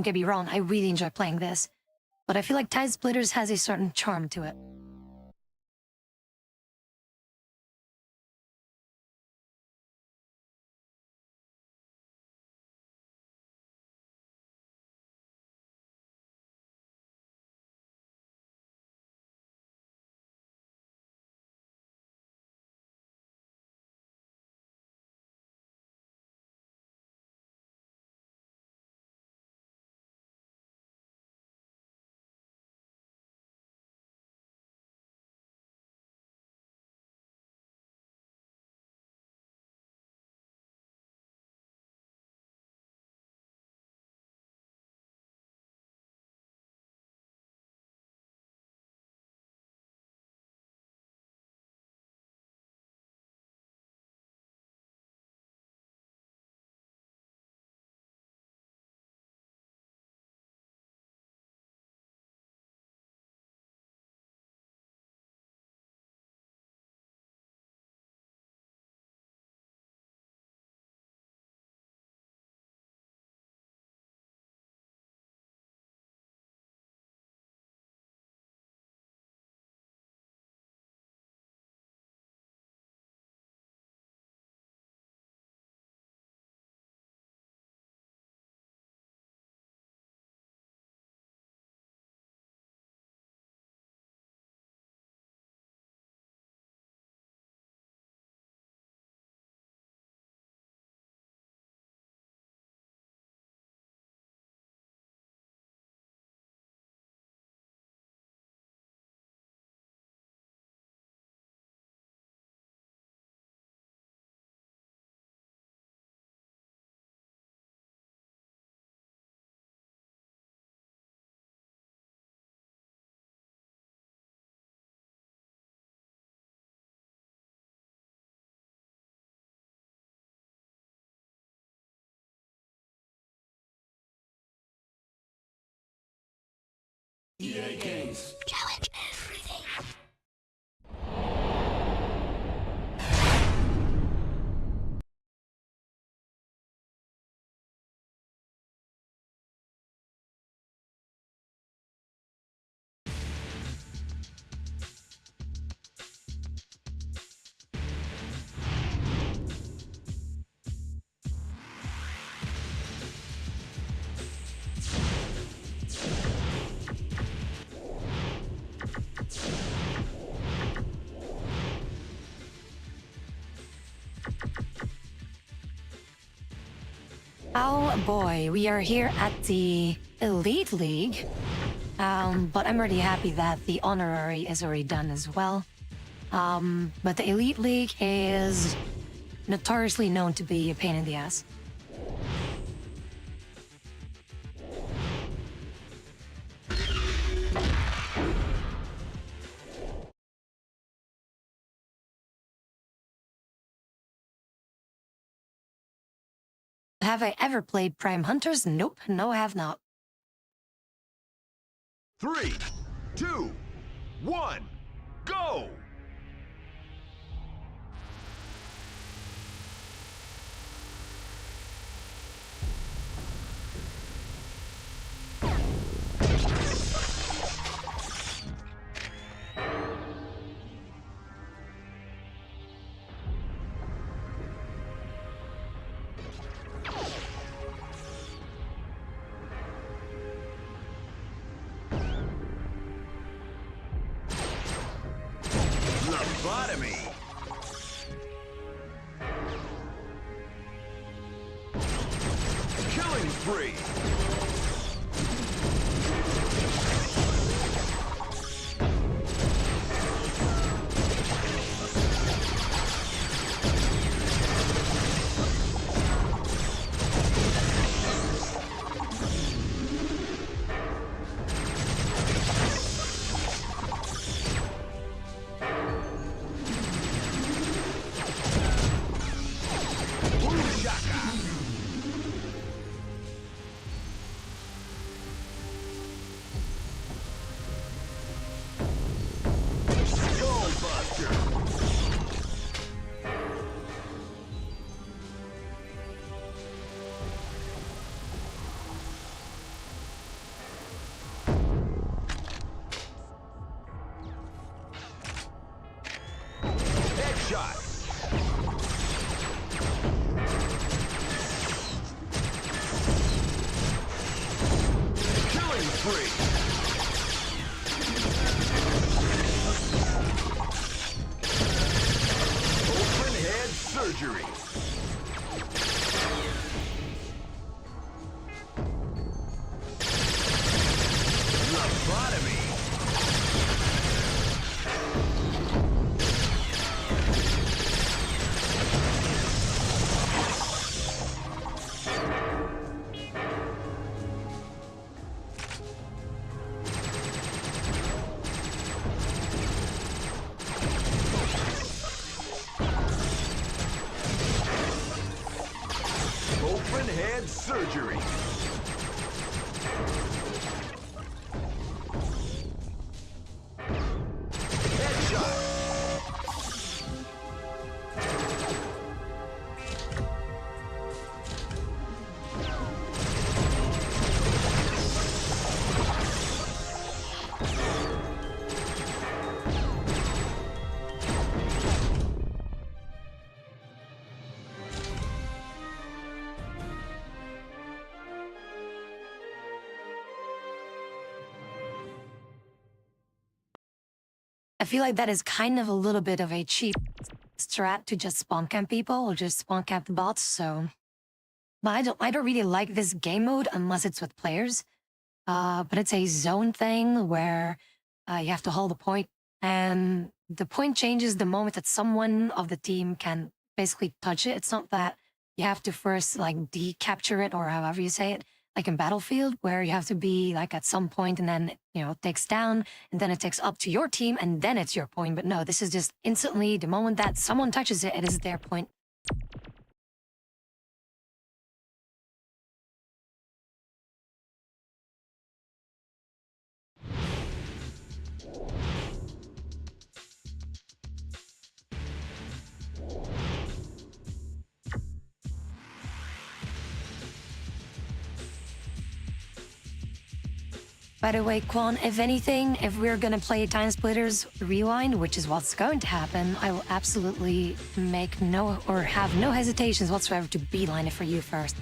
S1: get me wrong, I really enjoy playing this. But I feel like Time Splitters has a certain charm to it.
S4: Challenge
S1: Oh boy, we are here at the Elite League. But I'm already happy that the Honorary is already done as well. But the Elite League is notoriously known to be a pain in the ass. Have I ever played Prime Hunters? Nope, no I have not.
S3: 3, 2, 1, go! Lobotomy! Killing spree! Headshot! Killing spree! Open head surgery! Lobotomy! Open head surgery. Headshot.
S1: I feel like that is kind of a little bit of a cheap strat to just spawn camp people or just spawn camp the bots, so... But I don't really like this game mode unless it's with players. But it's a zone thing where you have to hold a point, and the point changes the moment that someone of the team can basically touch it. It's not that you have to first like de-capture it or however you say it, like in Battlefield, where you have to be like at some point and then, it takes down and then it takes up to your team and then it's your point. But no, this is just instantly the moment that someone touches it, it is their point. By the way, Quan, if anything, if we're gonna play Time Splitters Rewind, which is what's going to happen, I will absolutely make no or have no hesitations whatsoever to beeline it for you first.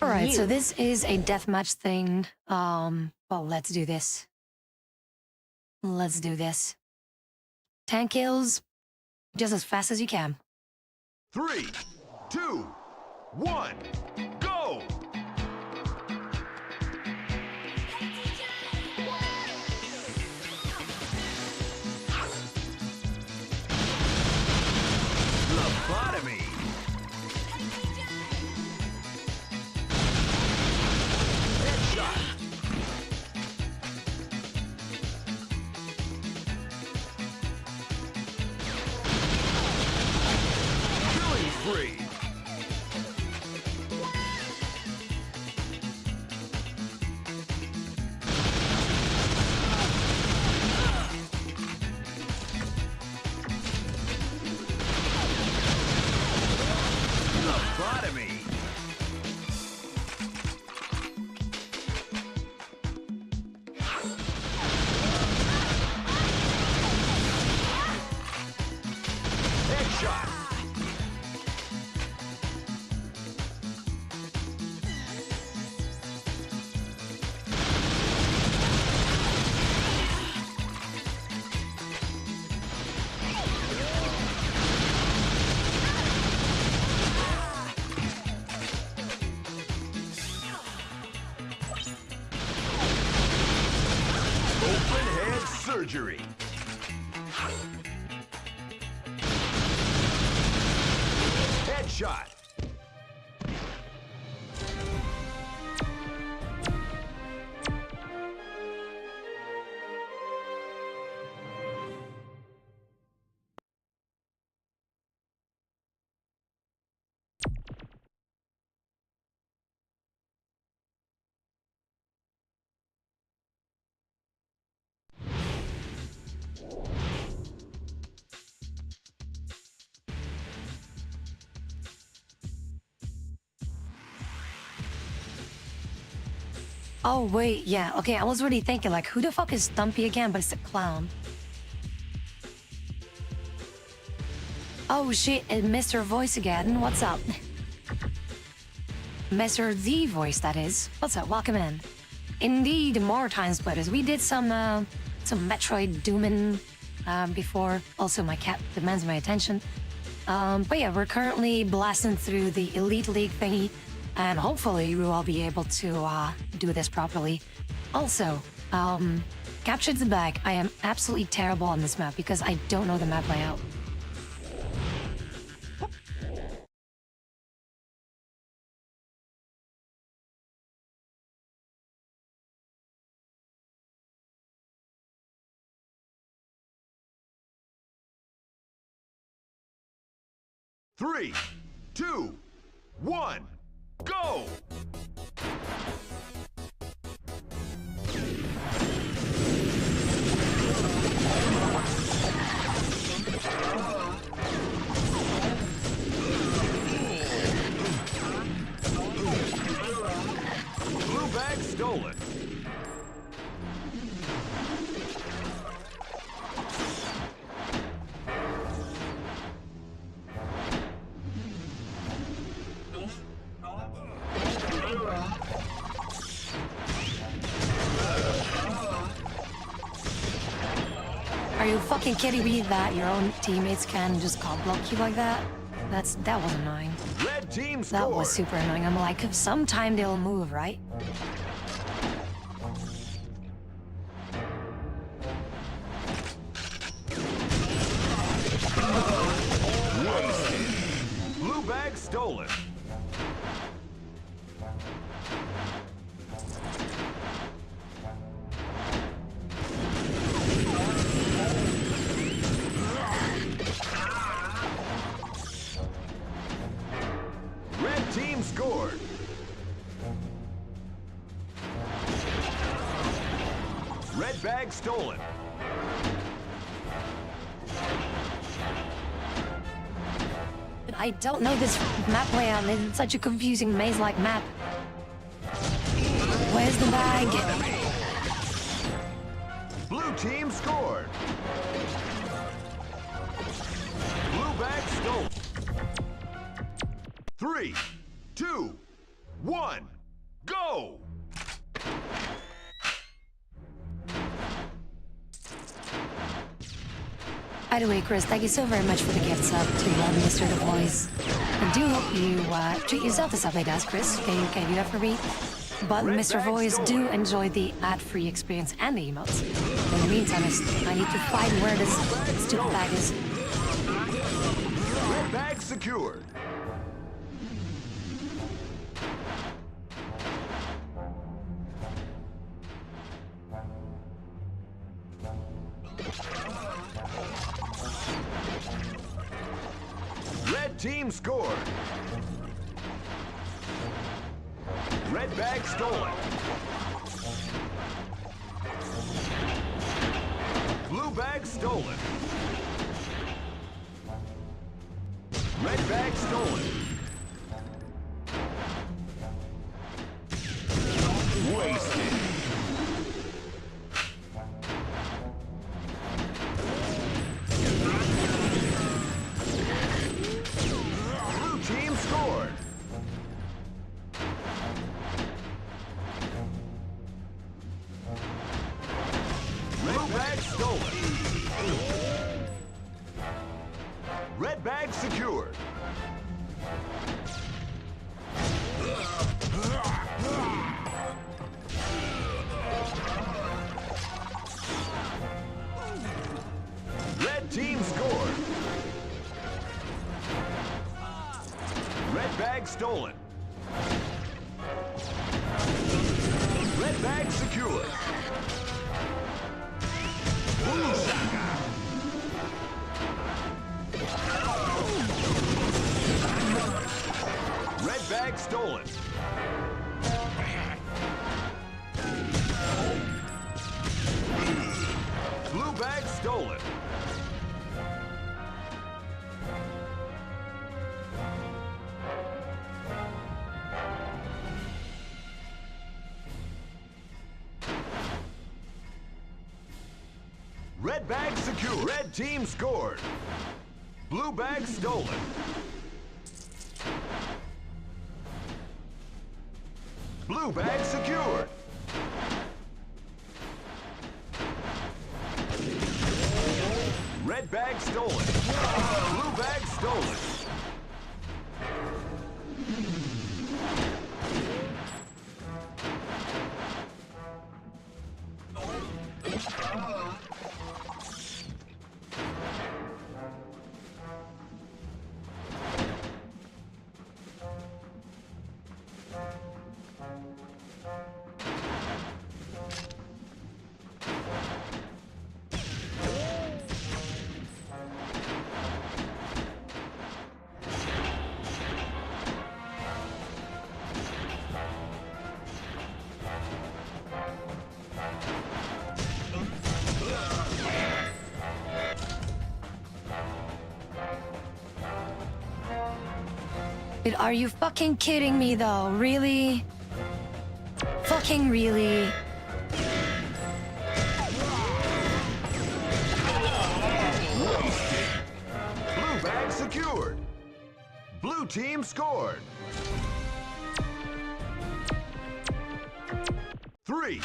S1: Alright. Alright,
S5: you.
S1: so this is a deathmatch thing. Well, let's do this. Let's do this. 10 kills, just as fast as you can.
S3: 3, 2, 1, go! Lobotomy. Headshot. Killing spree. Lobotomy. Headshot. Open head surgery. Headshot.
S1: Oh, wait, yeah, okay, I was already thinking, like, who the fuck is Stumpy again? But it's a clown. Oh shit, it's Mr. Voice again. What's up? Mr. The Voice, that is. What's up? Welcome in. Indeed, more Time Splitters. We did some Metroid Doomin' before. Also, my cat demands my attention. But yeah, we're currently blasting through the Elite League thingy, and hopefully we will be able to do this properly. Also, Captured the Bag. I am absolutely terrible on this map because I don't know the map layout.
S3: Three, two, one, go! Blue bag stolen.
S1: Are you fucking kidding me that your own teammates can just cop block you like that? That was annoying.
S3: Red team
S1: That
S3: scored.
S1: was super annoying. I'm like, sometime they'll move, right?
S3: Blue bag stolen. Red team scored. Red bag stolen.
S1: I don't know this map layout. It's such a confusing maze-like map. Where's the bag?
S3: Blue team scored. Blue bag stolen. 3, 2, 1, Go!
S1: By the way, Chris, thank you so very much for the gift sub to Mr. The Voice. I do hope you treat yourself to something else, Chris. Can you do that for me? But
S3: Red
S1: Mr.
S3: bag
S1: Voice do
S3: stolen.
S1: enjoy the ad-free experience and the emotes. In the meantime, I need to find where this stupid bag is.
S3: Red bag secured. Red team scored. Red bag stolen. Blue bag stolen. Red bag stolen. Wasted. Blue team scored. Red bag stolen. Red bag secured. Red team scored. Red bag stolen. Red bag secured. Blue Shaka. Red bag stolen. Blue bag stolen. Red bag secure. Red team scored. Blue bag stolen. Blue bag secured. Red bag stolen. Blue bag stolen.
S1: Dude, are you fucking kidding me though? Really? Fucking really?
S3: Blue bag secured. Blue team scored. 3,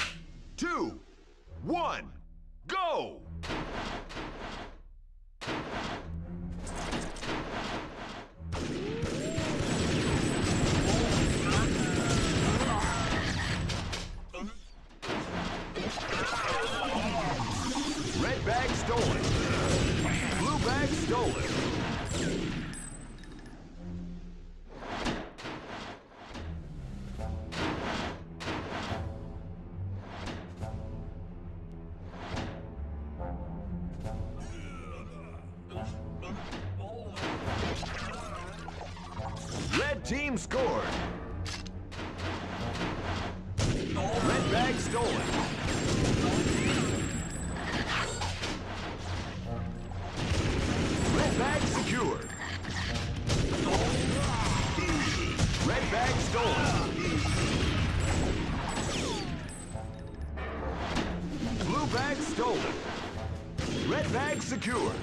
S3: 2, 1, go! Red bag stolen. Blue bag stolen. Red team scored. Red bag stolen. Red bag secured. Red bag stolen. Blue bag stolen. Red bag secured.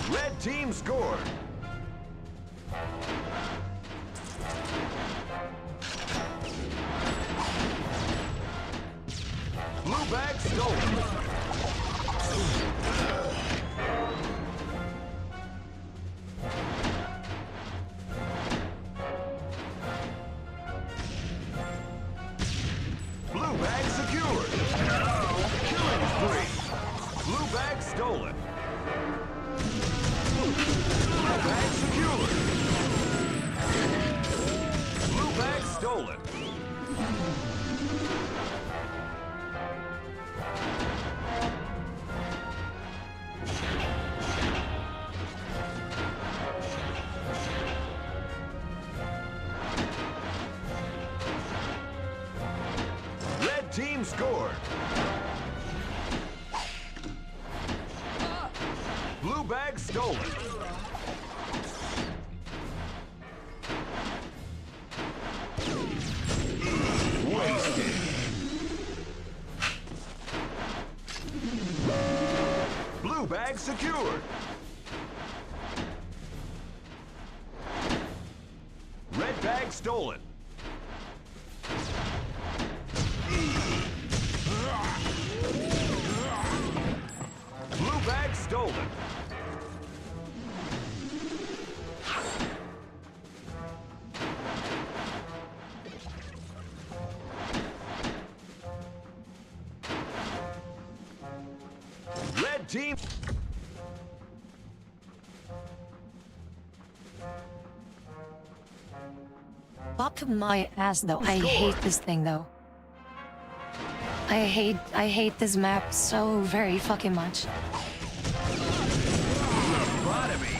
S3: Red team scored. Blue bag stolen. Blue bag secured. Killing spree. Blue bag stolen. Blue bag secured. Blue bag stolen. Red team scored. Blue bag stolen. Wasted. Blue bag secured. Red bag stolen. Blue bag stolen. Red team.
S1: Fuck my ass though. I hate this thing though. I hate this map so very fucking much.
S3: Lobotomy.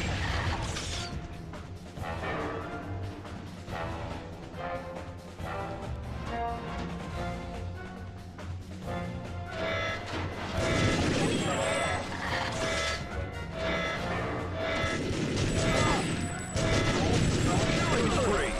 S3: Killing spree.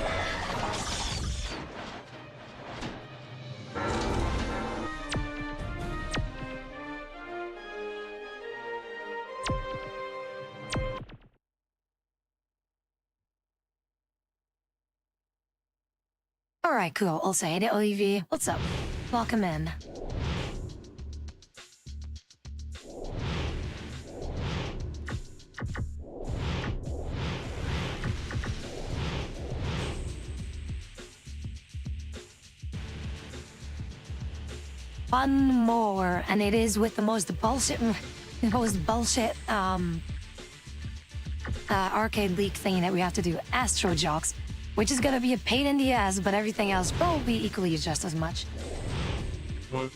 S1: Alright, cool. I'll say it, Olivier. What's up? Welcome in. One more, and it is with the most bullshit arcade league thing that we have to do, Astro Jocks, which is gonna be a pain in the ass, but everything else probably equally just as much.
S5: What?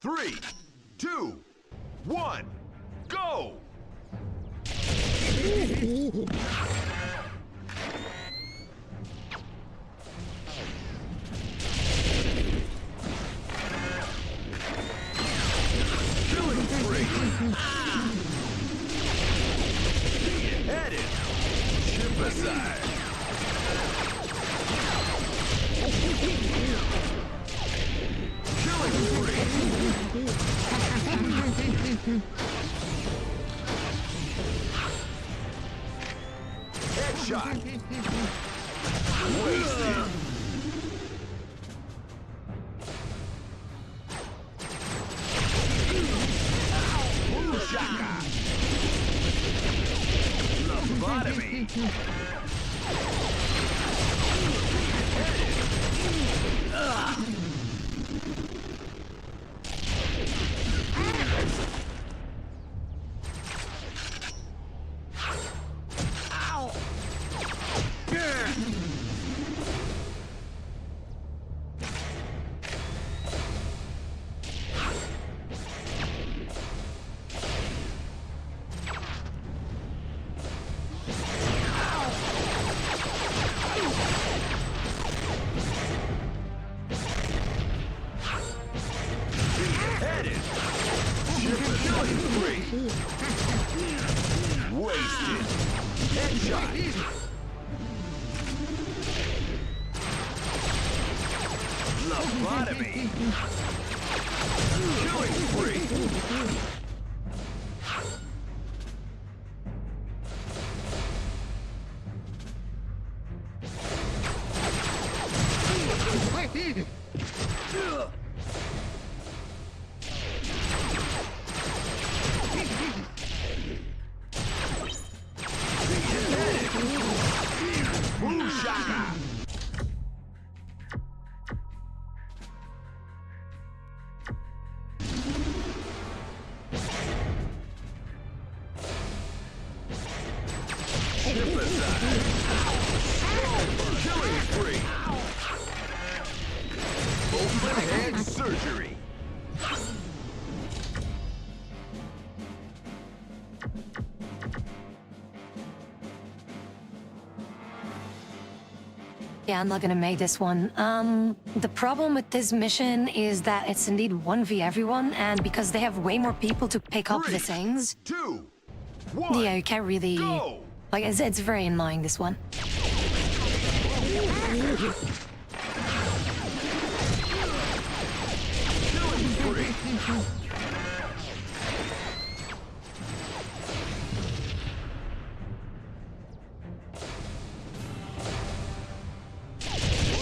S3: Three, two, one, go! Killing spree. Headed. Ship aside. Killing spree. Headshot. Wasted. Blue shaka. Lobotomy. Ow! Wasted. Headshot. Lobotomy. Killing spree. Killing spree. Open hand surgery.
S1: Yeah, I'm not gonna make this one. The problem with this mission is that it's indeed 1v everyone, and because they have way more people to pick up the
S3: 3,
S1: things,
S3: 2, 1.
S1: yeah, you can't really...
S3: Go!
S1: Like, it's very annoying, this one.
S3: Killing spree.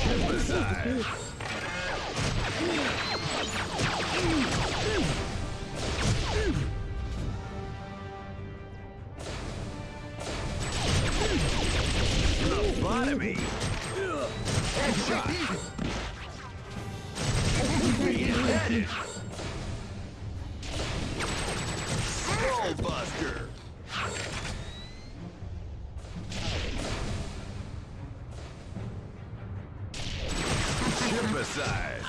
S3: Suicide. Lobotomy. Headshot. Beheaded. Skullbuster. Shipicide.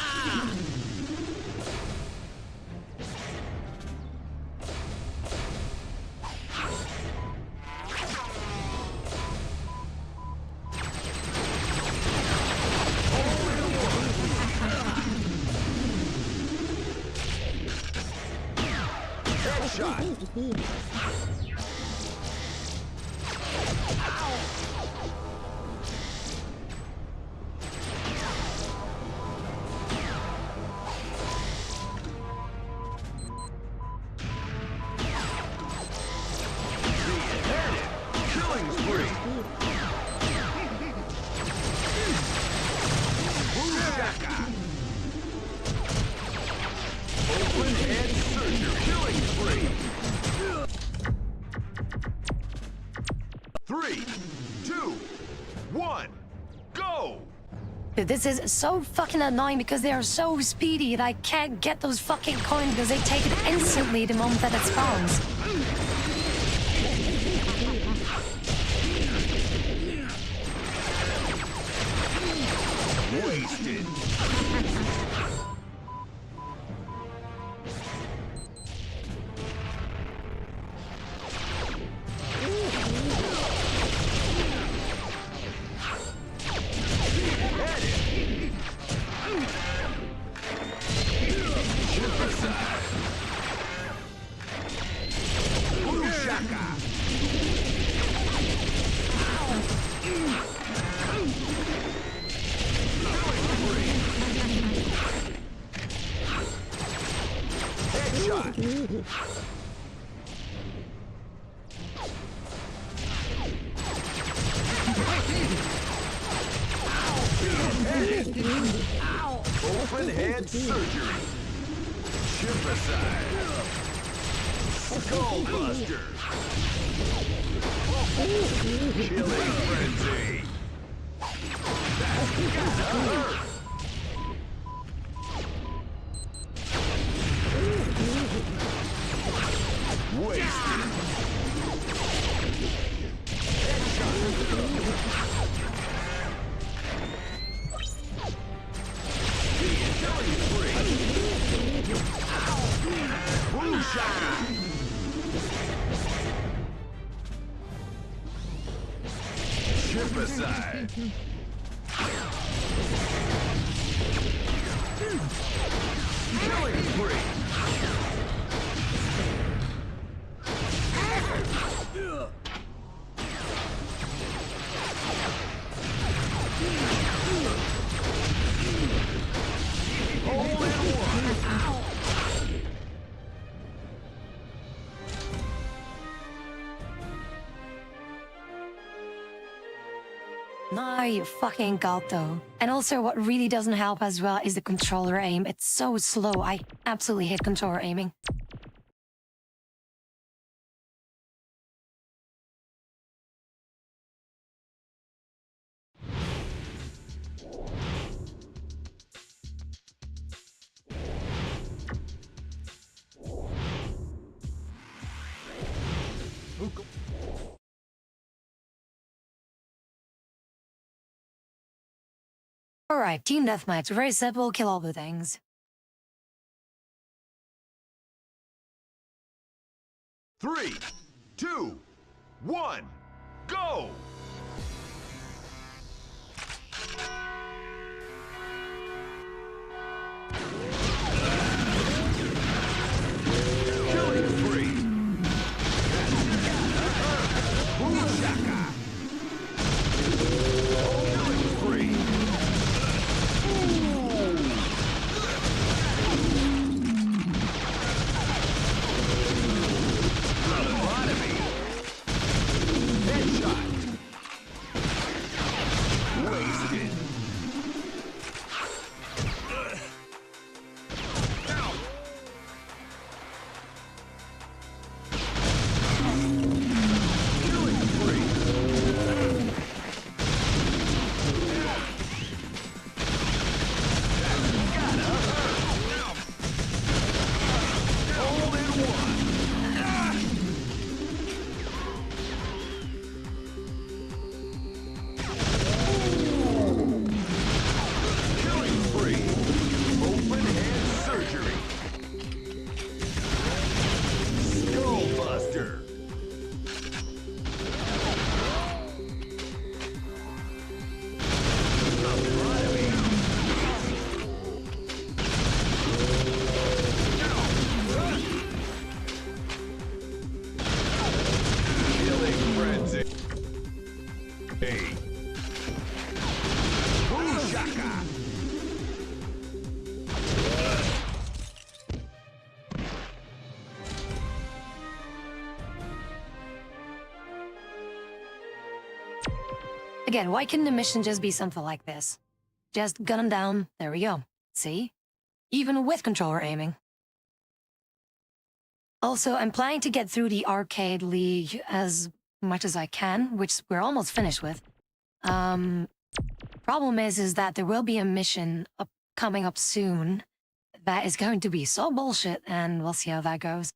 S3: Headshot. Beheaded. Killing spree. Boom-shaka. Open head surgery. Killing spree. 3, 2, 1, go!
S1: Dude, this is so fucking annoying because they are so speedy that I can't get those fucking coins because they take it instantly the moment that it spawns.
S3: Wasted. Open head surgery. Shipicide. Skullbuster. Killing frenzy. That's gotta hurt. Wasted. Shipicide. Killing spree.
S1: No, you fucking god though. And also what really doesn't help as well is the controller aim. It's so slow. I absolutely hate controller aiming. Alright, team deathmatch. Very simple, kill all the things.
S3: Three, two, one, go! Killing spree! Boom-shaka! Killing spree! Lobotomy! Headshot! Wasted! Killing spree! All in one! Killing spree! Open hand surgery! Skullbuster! Lobotomy! Killing frenzy! Hey! Boom-shaka!
S1: Again, why couldn't the mission just be something like this? Just gun them down, there we go. See? Even with controller aiming. Also, I'm planning to get through the arcade league as much as I can, which we're almost finished with. Problem is that there will be a mission coming up soon that is going to be so bullshit, and we'll see how that goes.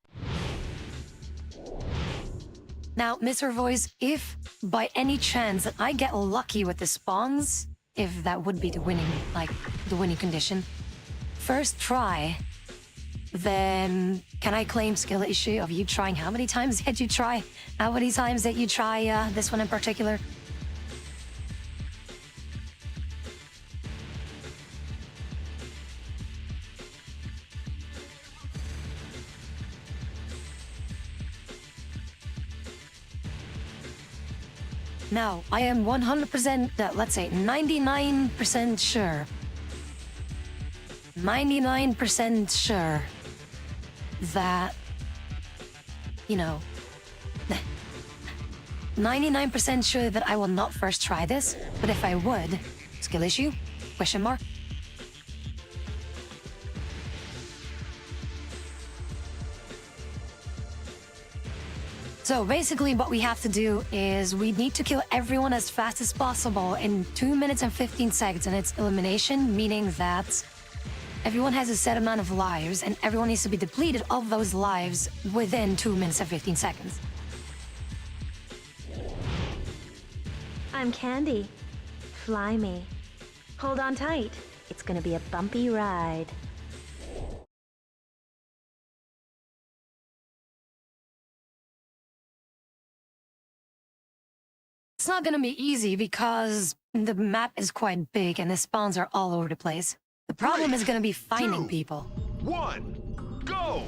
S1: Now, Mr. Voice, if by any chance that I get lucky with the spawns, if that would be the winning, the winning condition, first try, then can I claim skill issue of you trying how many times did you try? How many times did you try this one in particular? Now, I am 100%, let's say 99% sure. 99% sure that, you know, 99% sure that I will not first try this, but if I would, skill issue? Question mark? So basically what we have to do is we need to kill everyone as fast as possible in 2 minutes and 15 seconds, and it's elimination, meaning that everyone has a set amount of lives and everyone needs to be depleted of those lives within 2 minutes and 15 seconds.
S6: I'm Candy. Fly me. Hold on tight. It's gonna be a bumpy ride.
S1: It's not gonna be easy because the map is quite big and the spawns are all over the place. The problem is gonna be finding
S3: 2,
S1: people.
S3: 1, go!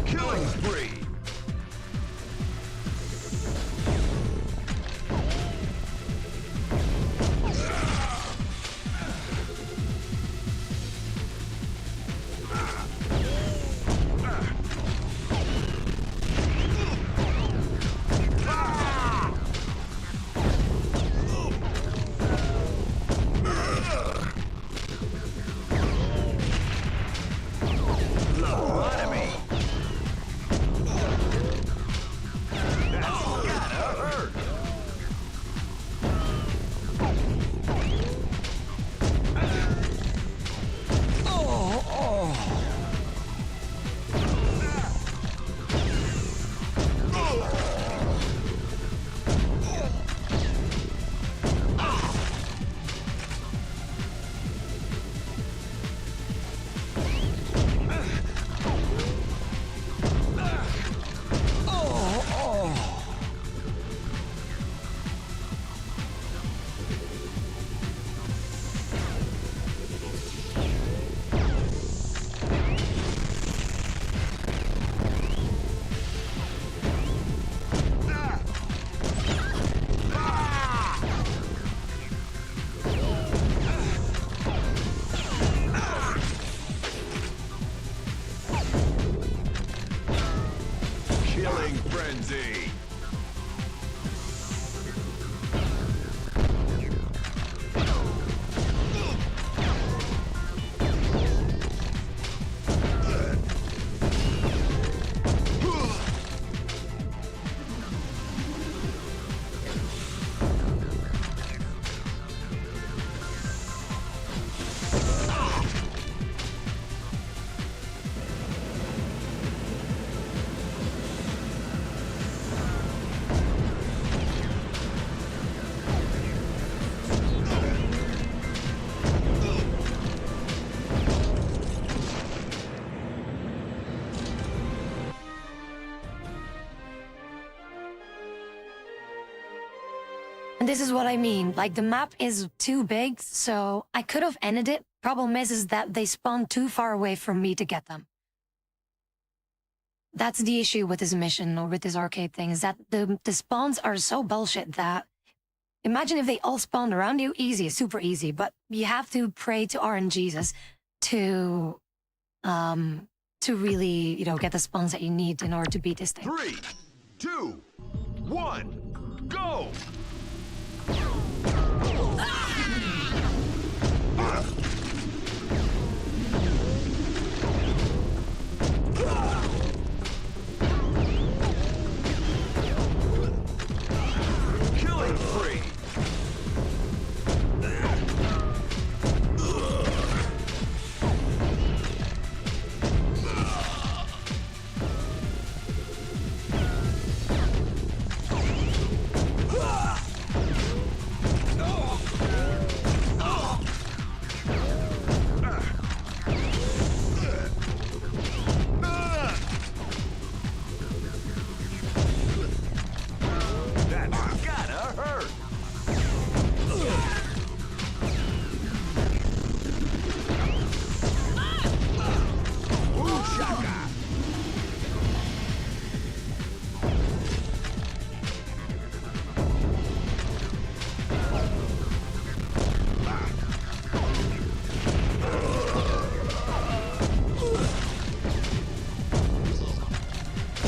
S3: Killing spree!
S1: And this is what I mean. Like, the map is too big, so I could have ended it. Problem is that they spawn too far away from me to get them. That's the issue with this mission or with this arcade thing, is that the spawns are so bullshit that... Imagine if they all spawned around you, easy, super easy, but you have to pray to RNGesus to really, you know, get the spawns that you need in order to beat this thing.
S3: 3, 2, 1, go! Killing spree! That's gotta hurt! Ooh, shaka!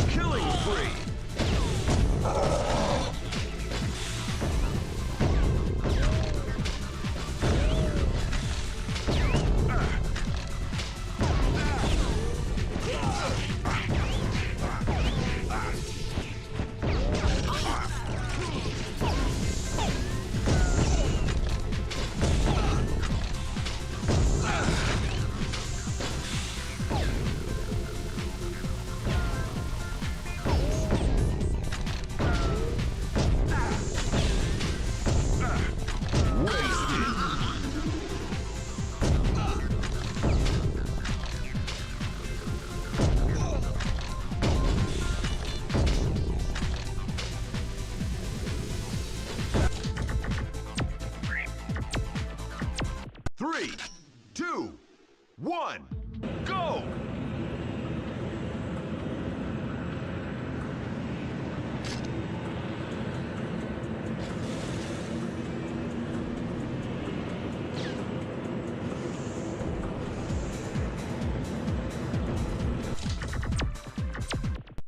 S3: Killing spree! Wasted! 3, 2, 1, go!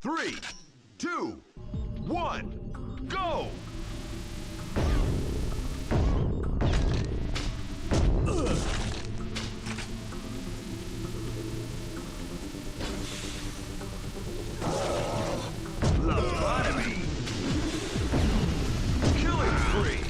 S3: Three, two, one, go! Lobotomy! Killing spree!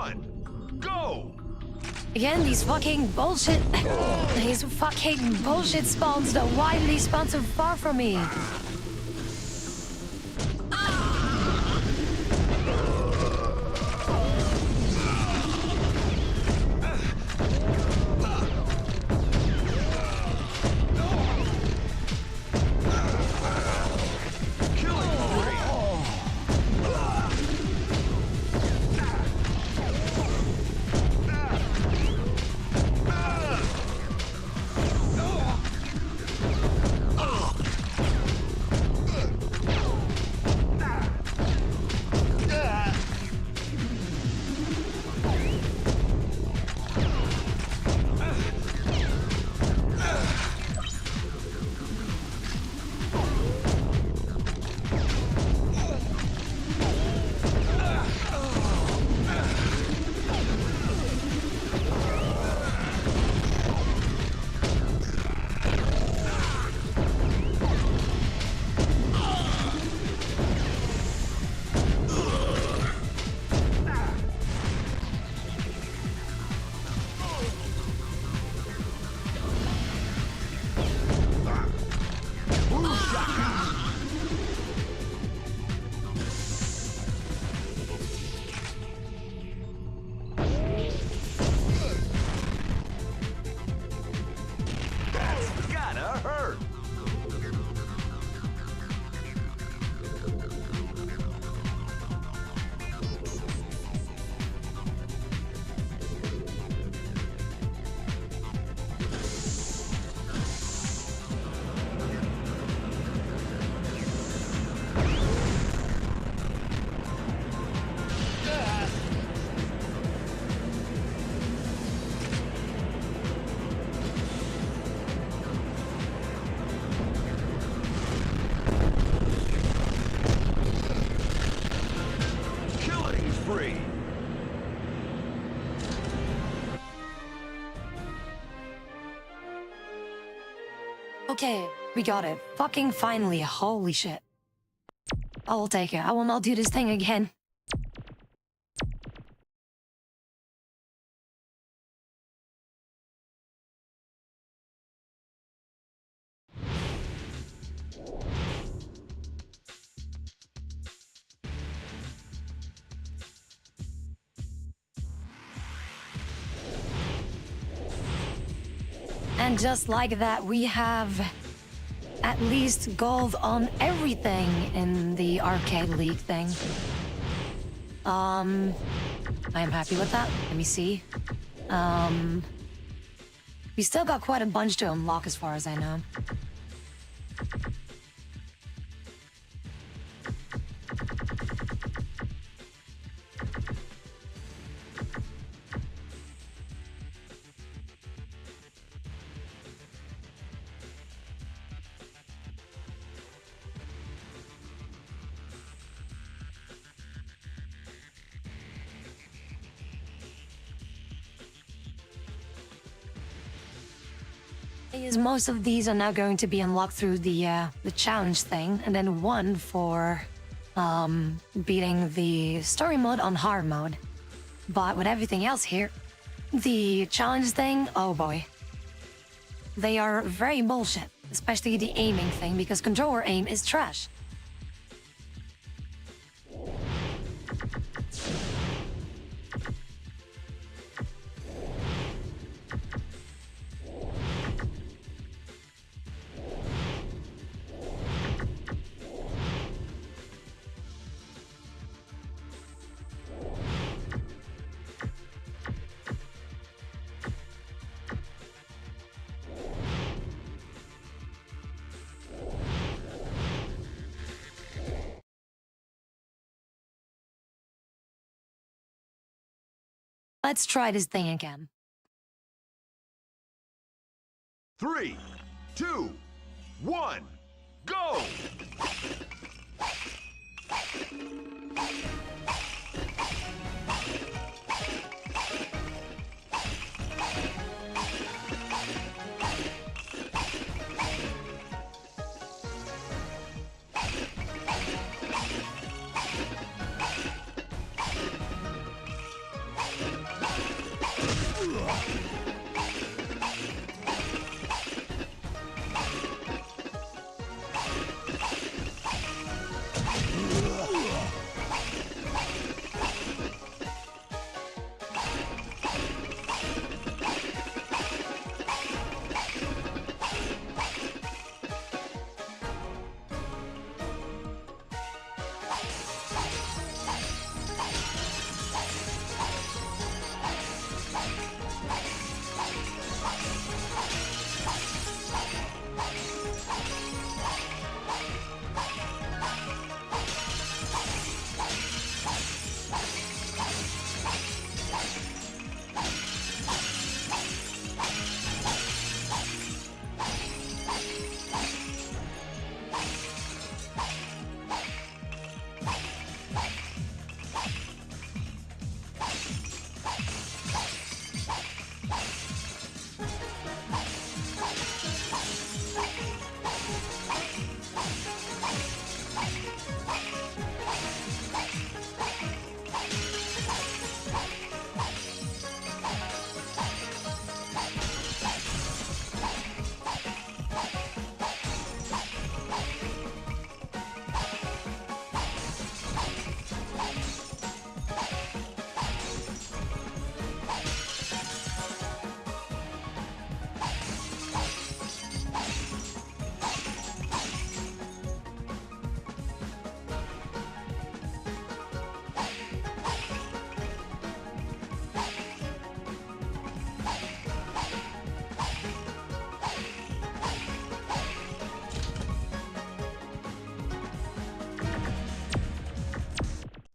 S3: 1, go!
S1: Again, these fucking bullshit... these fucking bullshit spawns that widely spawn so far from me. Okay, we got it. Fucking finally, holy shit. I will take it. I will not do this thing again. And just like that, we have at least gold on everything in the arcade league thing. I am happy with that. Let me see. We still got quite a bunch to unlock as far as I know. Is most of these are now going to be unlocked through the challenge thing, and then one for beating the story mode on hard mode. But with everything else here, the challenge thing, oh boy, they are very bullshit, especially the aiming thing, because controller aim is trash. Let's try this thing again.
S3: 3, 2, 1, go!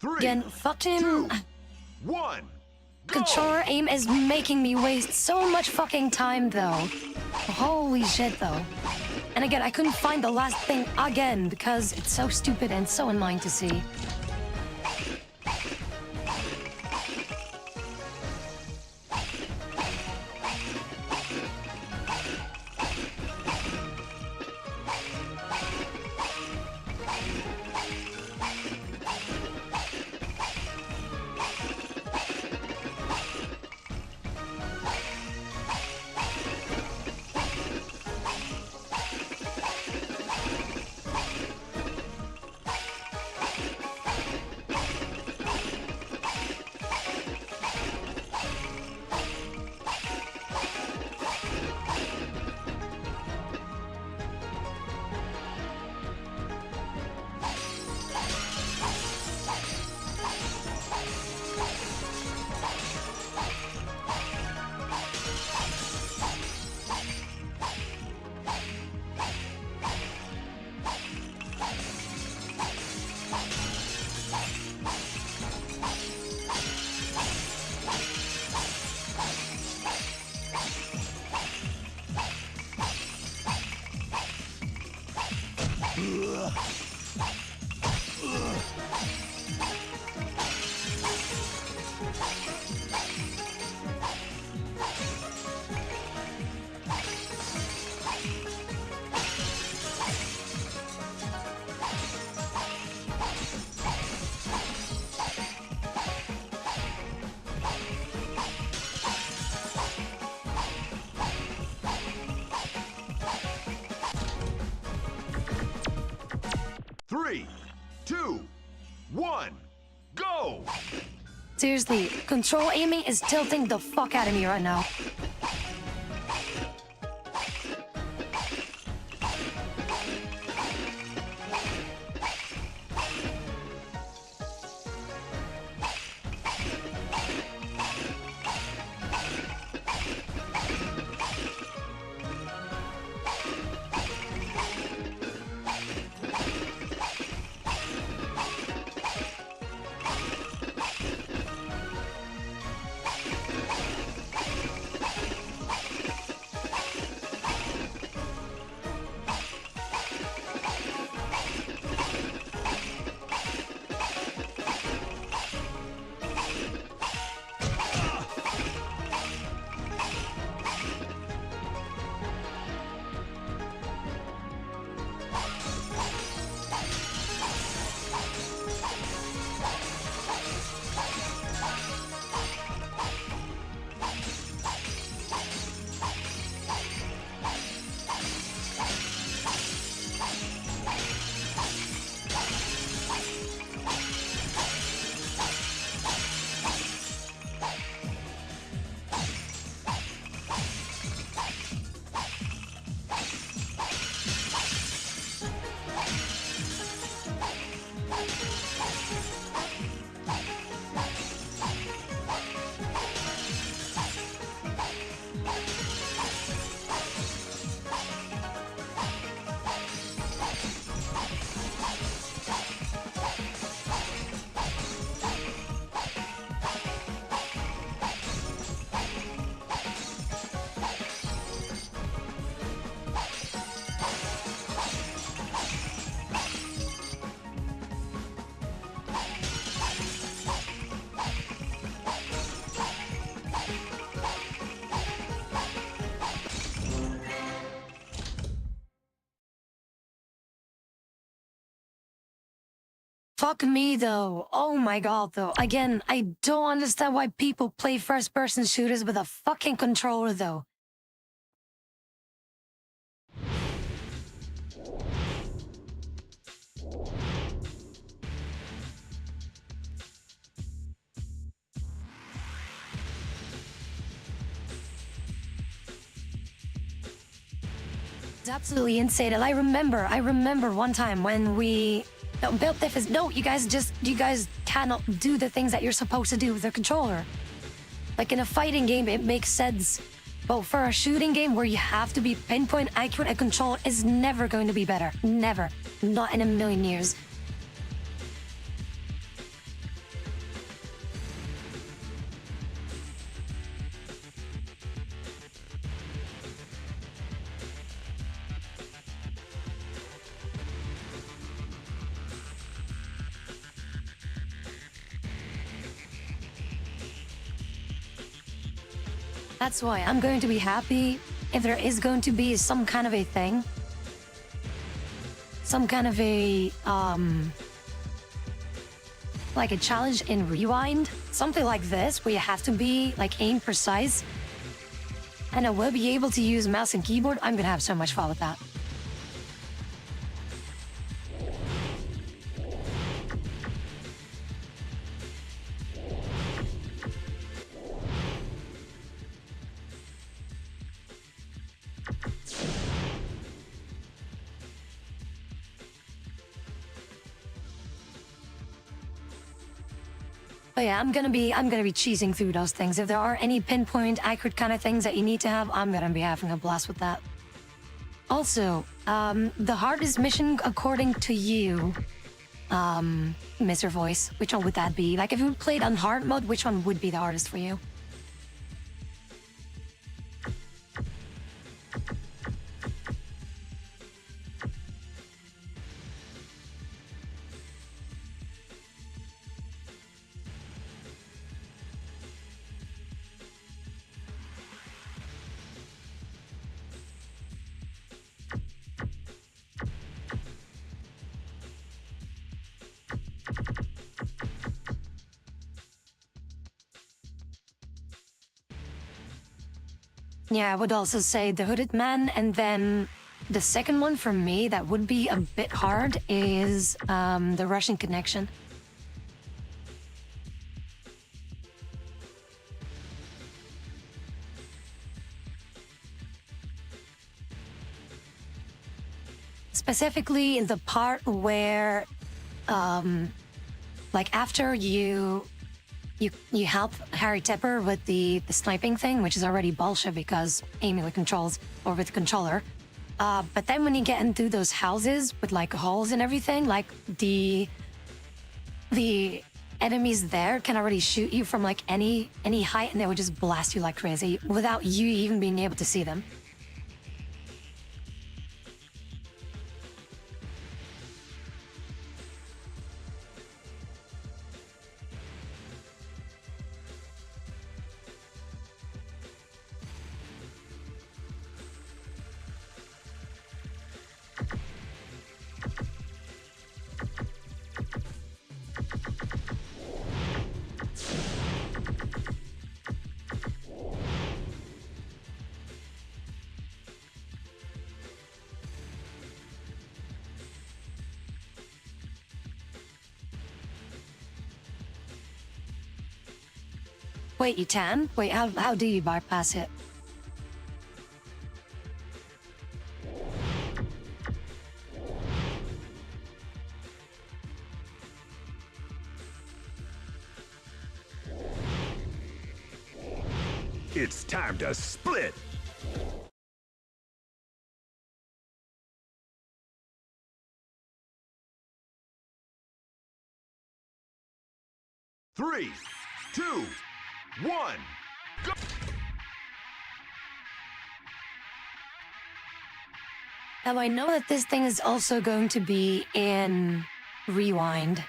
S3: 3,
S1: Again, fuck him.
S3: 2, 1. Go!
S1: Controller aim is making me waste so much fucking time, though. Holy shit, though. And again, I couldn't find the last thing again because it's so stupid and so annoying to see.
S3: Three, two, one, go!
S1: Seriously, control aiming is tilting the fuck out of me right now. Fuck me though. Oh my god though. Again, I don't understand why people play first-person shooters with a fucking controller though. It's absolutely insane. And I remember one time when we built this. No, you guys cannot do the things that you're supposed to do with the controller. Like in a fighting game, it makes sense. But for a shooting game where you have to be pinpoint accurate, a controller is never going to be better. Never. Not in a million years. That's why I'm going to be happy if there is going to be some kind of a thing. Some kind of a, like a challenge in Rewind. Something like this, where you have to be, like, aim precise. And I will be able to use mouse and keyboard. I'm gonna have so much fun with that. But yeah, I'm gonna be cheesing through those things. If there are any pinpoint accurate kind of things that you need to have, I'm gonna be having a blast with that. Also, the hardest mission according to you, Mr. Voice, which one would that be? Like if you played on hard mode, which one would be the hardest for you? Yeah, I would also say the Hooded Man, and then the second one for me that would be a bit hard is the Russian Connection. Specifically in the part where, like after you help Harry Tepper with the sniping thing, which is already bullshit because aiming with controls or with the controller. But then when you get into those houses with like holes and everything, like the enemies there can already shoot you from like any height, and they would just blast you like crazy without you even being able to see them. Wait, you can? Wait, how do you bypass it?
S3: It's time to split! Three, two, one, go!
S1: Now I know that this thing is also going to be in Rewind,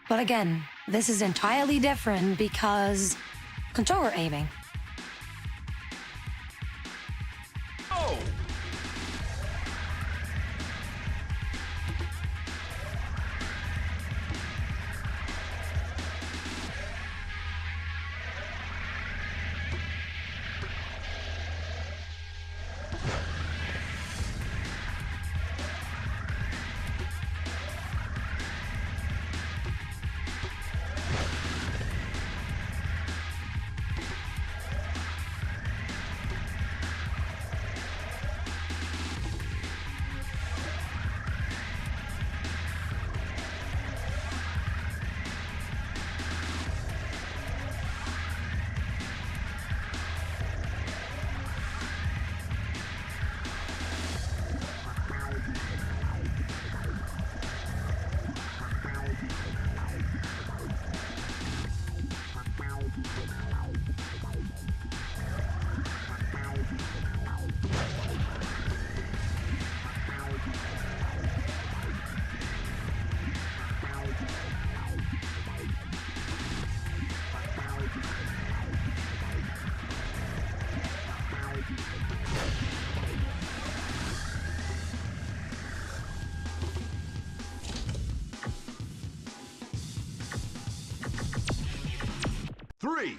S1: but again, this is entirely different because controller aiming.
S3: Oh! 3,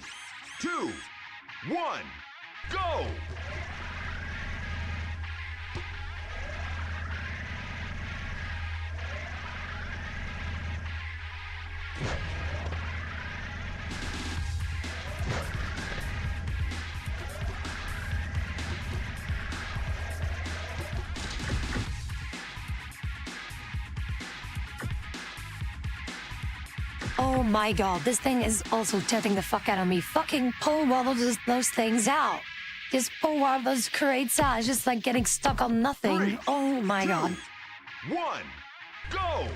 S3: 2, 1, go!
S1: Oh my god, this thing is also tilting the fuck out of me. Fucking pull one of those things out. Just pull one of those crates out. It's just like getting stuck on nothing.
S3: 3,
S1: Oh my
S3: 2,
S1: god.
S3: 1, go!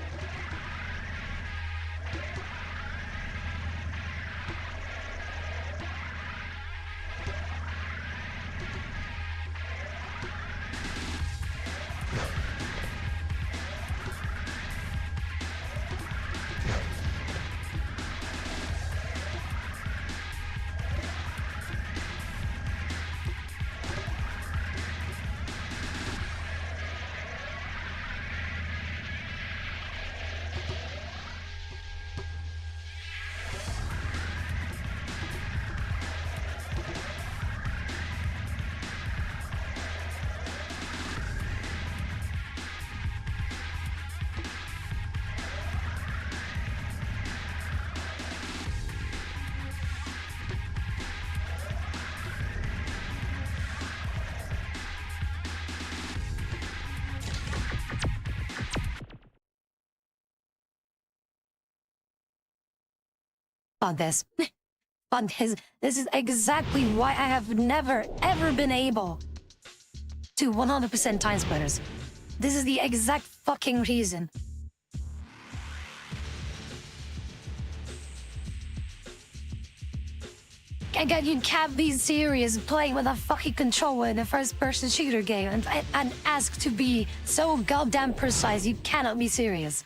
S1: Fuck this. Fuck this. This is exactly why I have never, ever been able to 100% time splitters. This is the exact fucking reason. Again, you can't be serious playing with a fucking controller in a first-person shooter game and ask to be so goddamn precise. You cannot be serious.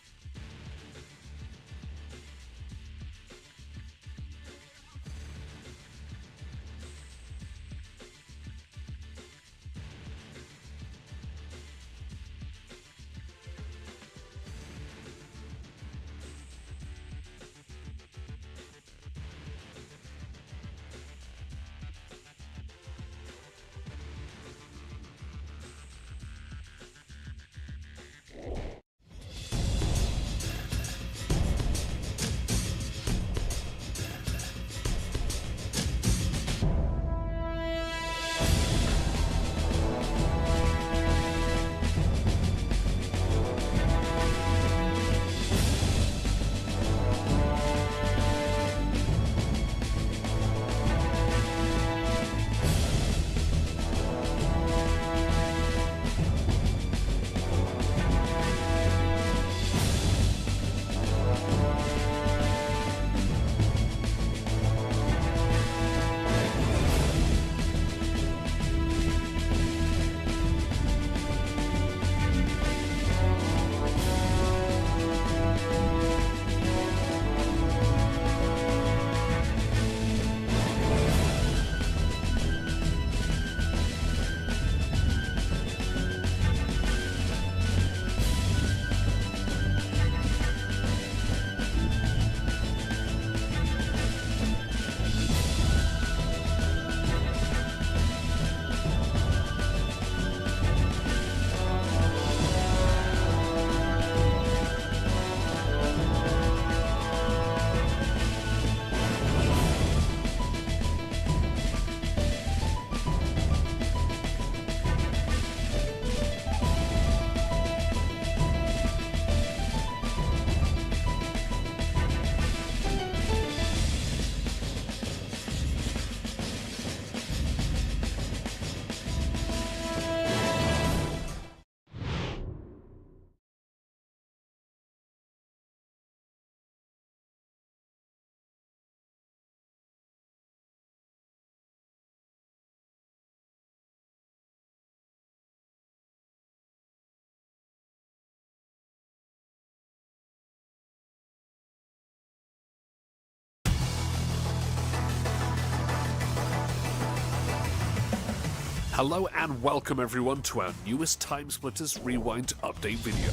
S5: Hello and welcome everyone to our newest Time Splitters Rewind update video.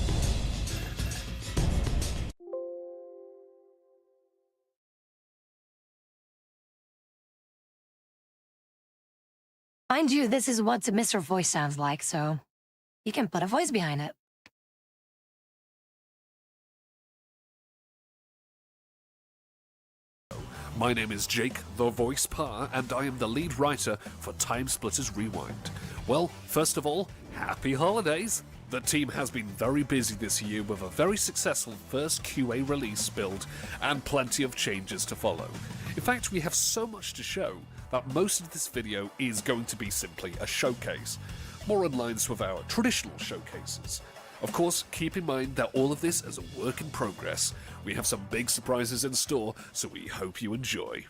S1: Mind you, this is what Mr. Voice sounds like, so you can put a voice behind it.
S5: My name is Jake, the Voice Par, and I am the lead writer for Time Splitters Rewind. Well, first of all, happy holidays! The team has been very busy this year with a very successful first QA release build and plenty of changes to follow. In fact, we have so much to show that most of this video is going to be simply a showcase, more in lines with our traditional showcases. Of course, keep in mind that all of this is a work in progress. We have some big surprises in store, so we hope you enjoy.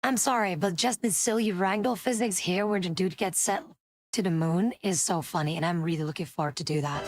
S1: I'm sorry, but just this silly ragdoll physics here where the dude gets sent to the moon is so funny, and I'm really looking forward to do that.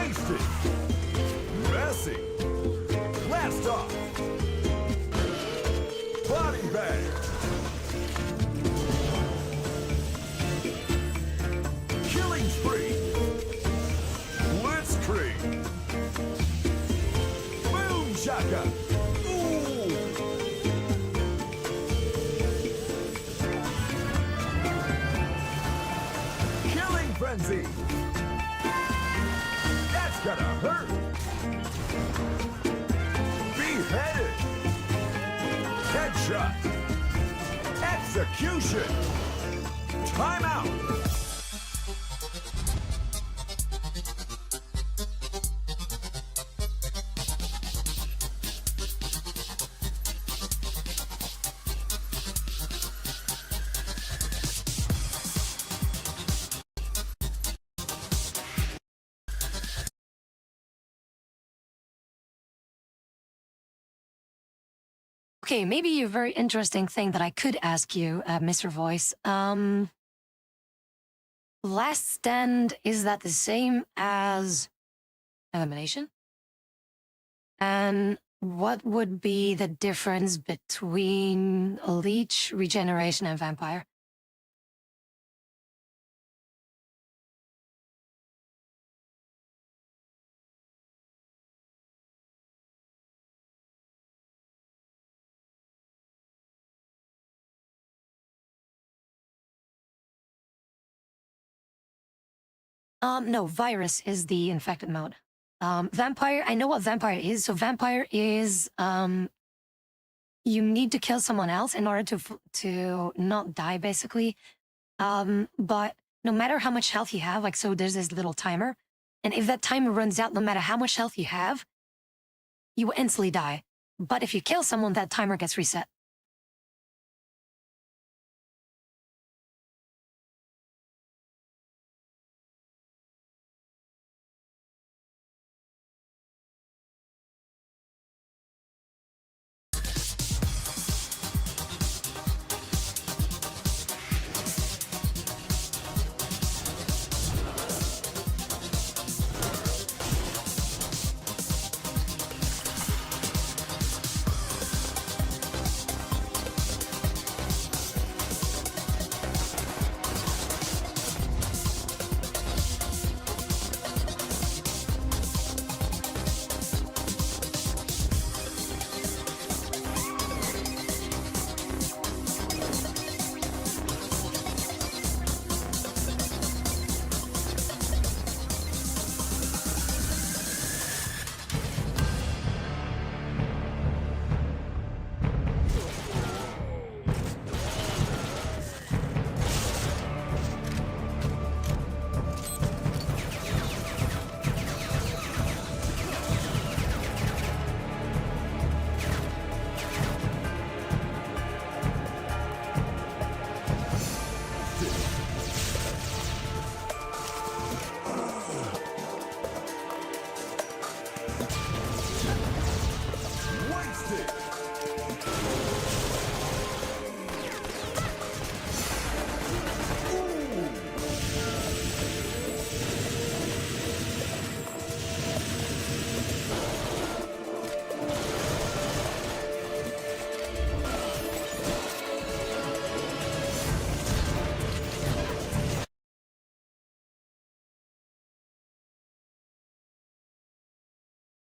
S3: Wasted. Messy. Blast off. Body bag. Killing spree. Blitzkrieg. Boom shaka. Ooh. Killing frenzy. That's gonna hurt. Beheaded. Headshot. Execution. Timeout.
S1: Okay, maybe a very interesting thing that I could ask you, Mr. Voice. Last Stand, is that the same as Elimination? And what would be the difference between Leech, Regeneration, and Vampire? No, Virus is the infected mode. Vampire, I know what Vampire is. So Vampire is, you need to kill someone else in order to not die, basically. But no matter how much health you have, like, so there's this little timer, and if that timer runs out, no matter how much health you have, you will instantly die. But if you kill someone, that timer gets reset.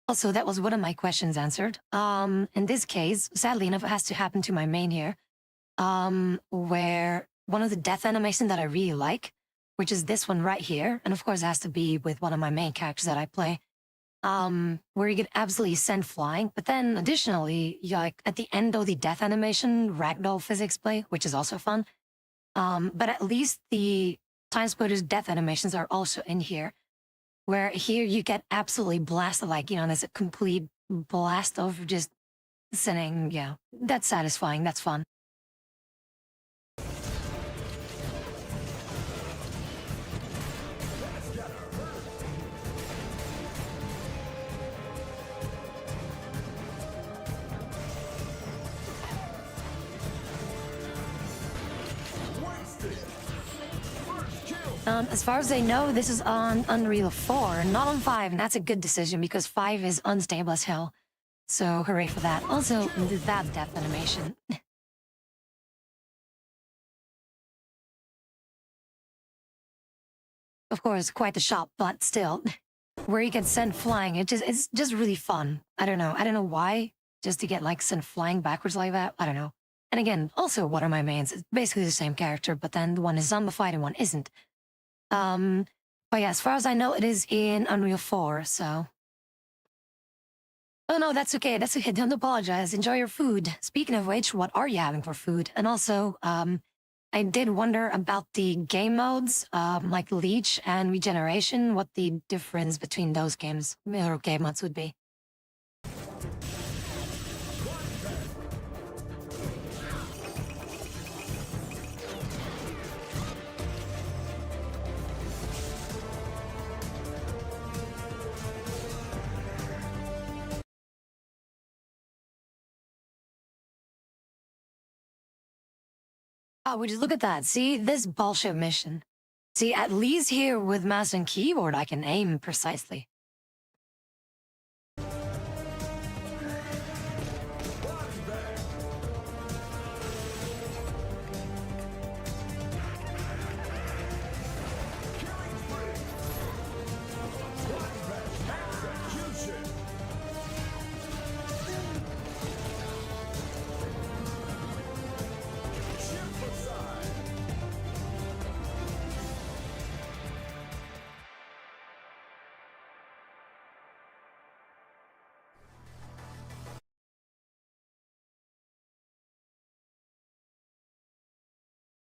S1: Also, that was one of my questions answered. In this case, sadly enough, it has to happen to my main here, where one of the death animation that I really like, which is this one right here, and of course it has to be with one of my main characters that I play, where you get absolutely sent flying. But then additionally, you like at the end of the death animation, ragdoll physics play, which is also fun. But at least the Time Splitter's death animations are also in here, where here you get absolutely blasted, like, you know, there's a complete blast of just sitting. Yeah, that's satisfying. That's fun. As far as I know, this is on Unreal 4, not on 5, and that's a good decision because 5 is unstable as hell. So hooray for that. Also, that death animation. Of course, quite the shot, but still, where you get sent flying, it's just really fun. I don't know why, just to get like sent flying backwards like that. I don't know. And again, also one of my mains, it's basically the same character, but then one is zombified and one isn't. But yeah, as far as I know, it is in Unreal 4, so. Oh no, that's okay, don't apologize, enjoy your food. Speaking of which, what are you having for food? And also, I did wonder about the game modes, like Leech and Regeneration, what the difference between those games, or game modes would be. Oh, would you look at that? See, this bullshit mission. See, at least here with mouse and keyboard, I can aim precisely.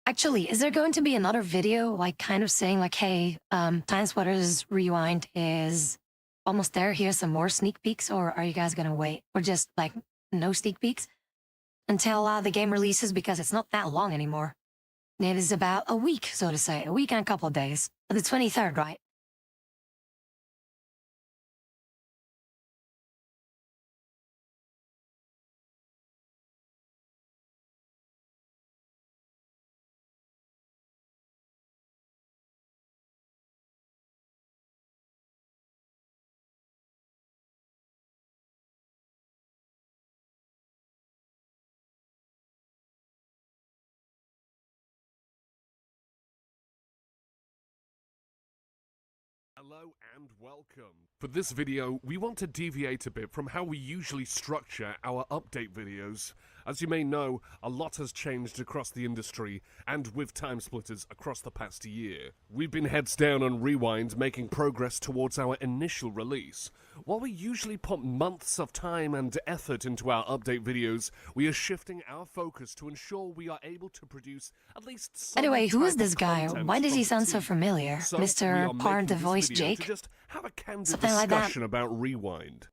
S1: Actually, is there going to be another video, like kind of saying like, hey, Time Splitters Rewind is almost there, here's some more sneak peeks, or are you guys gonna wait? Or just like no sneak peeks until the game releases, because it's not that long anymore. It is about a week, so to say, a week and a couple of days. The 23rd, right?
S5: Hello and welcome. For this video, we want to deviate a bit from how we usually structure our update videos. As you may know, a lot has changed across the industry and with Time Splitters across the past year. We've been heads down on Rewind, making progress towards our initial release. While we usually put months of time and effort into our update videos, we are shifting our focus to ensure we are able to produce at least some
S1: Anyway, who is
S5: type
S1: this
S5: of
S1: guy?
S5: content
S1: Why does
S5: from
S1: he
S5: the
S1: sound so
S5: team.
S1: familiar?
S5: So we are
S1: Mr. Pardon the
S5: making this
S1: Voice
S5: video
S1: Jake?
S5: to just have a candid
S1: Something like that.
S5: discussion about Rewind.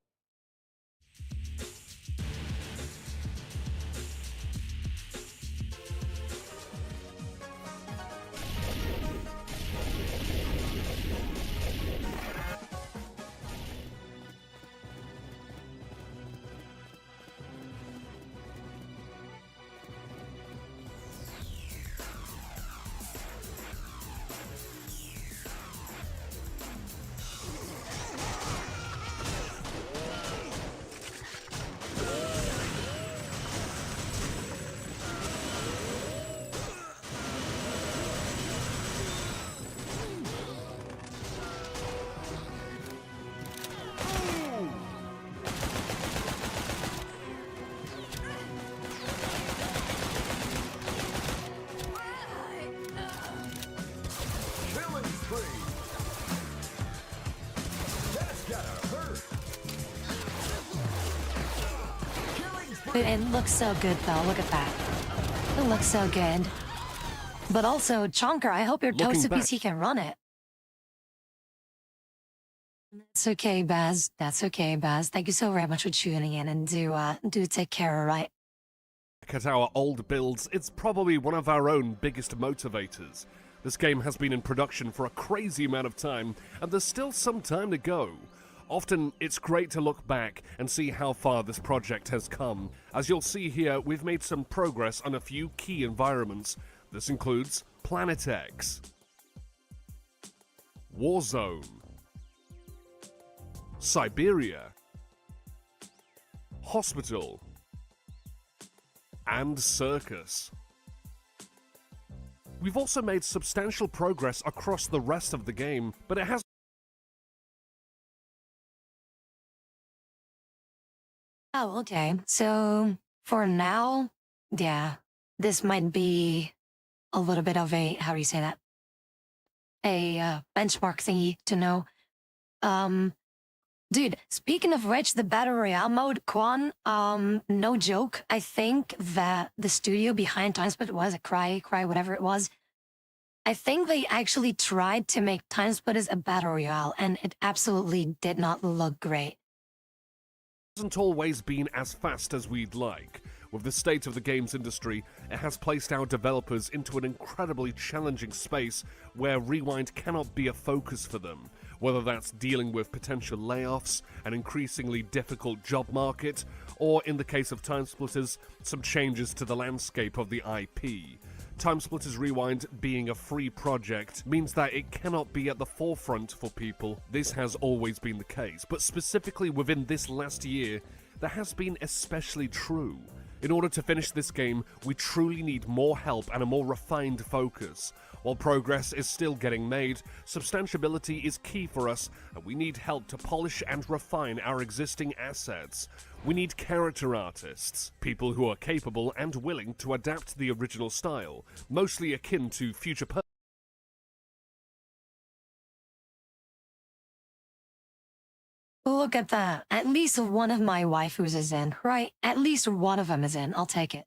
S3: Killing spree. That's gotta hurt. Killing spree.
S1: It looks so good, though. Look at that. It looks so good. But also, Chonker, I hope your
S5: Looking
S1: toasted
S5: back-
S1: PC can run it. That's okay, Baz. That's okay, Baz. Thank you so very much for tuning in, and do take care, alright?
S5: At our old builds, it's probably one of our own biggest motivators. This game has been in production for a crazy amount of time, and there's still some time to go. Often, it's great to look back and see how far this project has come. As you'll see here, we've made some progress on a few key environments. This includes Planet X. Warzone, Siberia, Hospital, and Circus. We've also made substantial progress across the rest of the game, but it has
S1: Oh, okay. So for now, yeah, this might be a little bit of a, how do you say that? A benchmark thingy to know. Dude, speaking of which, the Battle Royale mode, Quan, no joke, I think that the studio behind TimeSplit was a Cry, whatever it was. I think they actually tried to make TimeSplitters a Battle Royale, and it absolutely did not look great.
S5: hasn't always been as fast as we'd like. With the state of the games industry, it has placed our developers into an incredibly challenging space where Rewind cannot be a focus for them, whether that's dealing with potential layoffs, an increasingly difficult job market, or in the case of TimeSplitters, some changes to the landscape of the IP. TimeSplitters Rewind being a free project means that it cannot be at the forefront for people. This has always been the case, but specifically within this last year, that has been especially true. In order to finish this game, we truly need more help and a more refined focus. While progress is still getting made, substantiability is key for us, and we need help to polish and refine our existing assets. We need character artists, people who are capable and willing to adapt the original style, mostly akin to future
S1: Look at that. At least one of my waifus is in, right? At least one of them is in. I'll take it.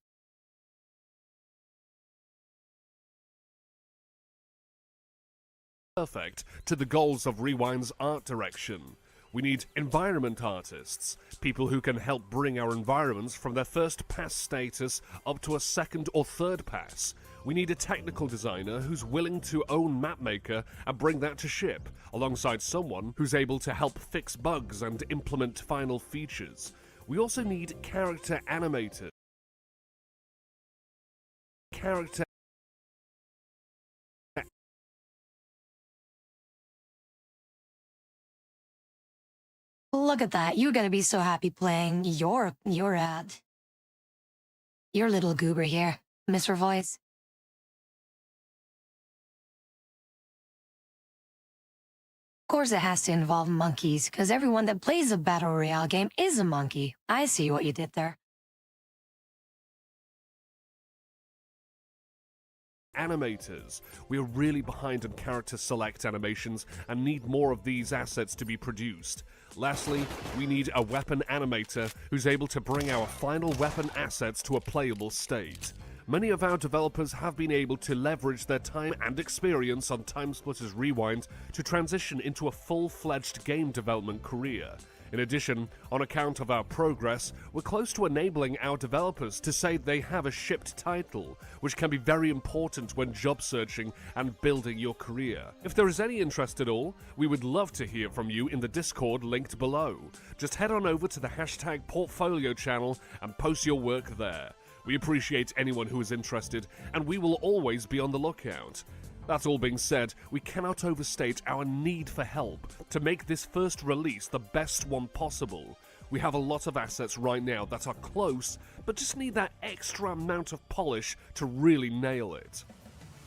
S5: perfect to the goals of Rewind's art direction. We need environment artists, people who can help bring our environments from their first pass status up to a second or third pass. We need a technical designer who's willing to own Mapmaker and bring that to ship, alongside someone who's able to help fix bugs and implement final features. We also need character animators.
S1: Look at that. You're gonna be so happy playing your little goober here, Mr. Voice. Of course it has to involve monkeys, because everyone that plays a Battle Royale game is a monkey. I see what you did there.
S5: Animators. We are really behind on character select animations and need more of these assets to be produced. Lastly, we need a weapon animator who's able to bring our final weapon assets to a playable state. Many of our developers have been able to leverage their time and experience on TimeSplitters Rewind to transition into a full-fledged game development career. In addition, on account of our progress, we're close to enabling our developers to say they have a shipped title, which can be very important when job searching and building your career. If there is any interest at all, we would love to hear from you in the Discord linked below. Just head on over to the #portfolio channel and post your work there. We appreciate anyone who is interested, and we will always be on the lookout. That all being said, we cannot overstate our need for help to make this first release the best one possible. We have a lot of assets right now that are close, but just need that extra amount of polish to really nail it.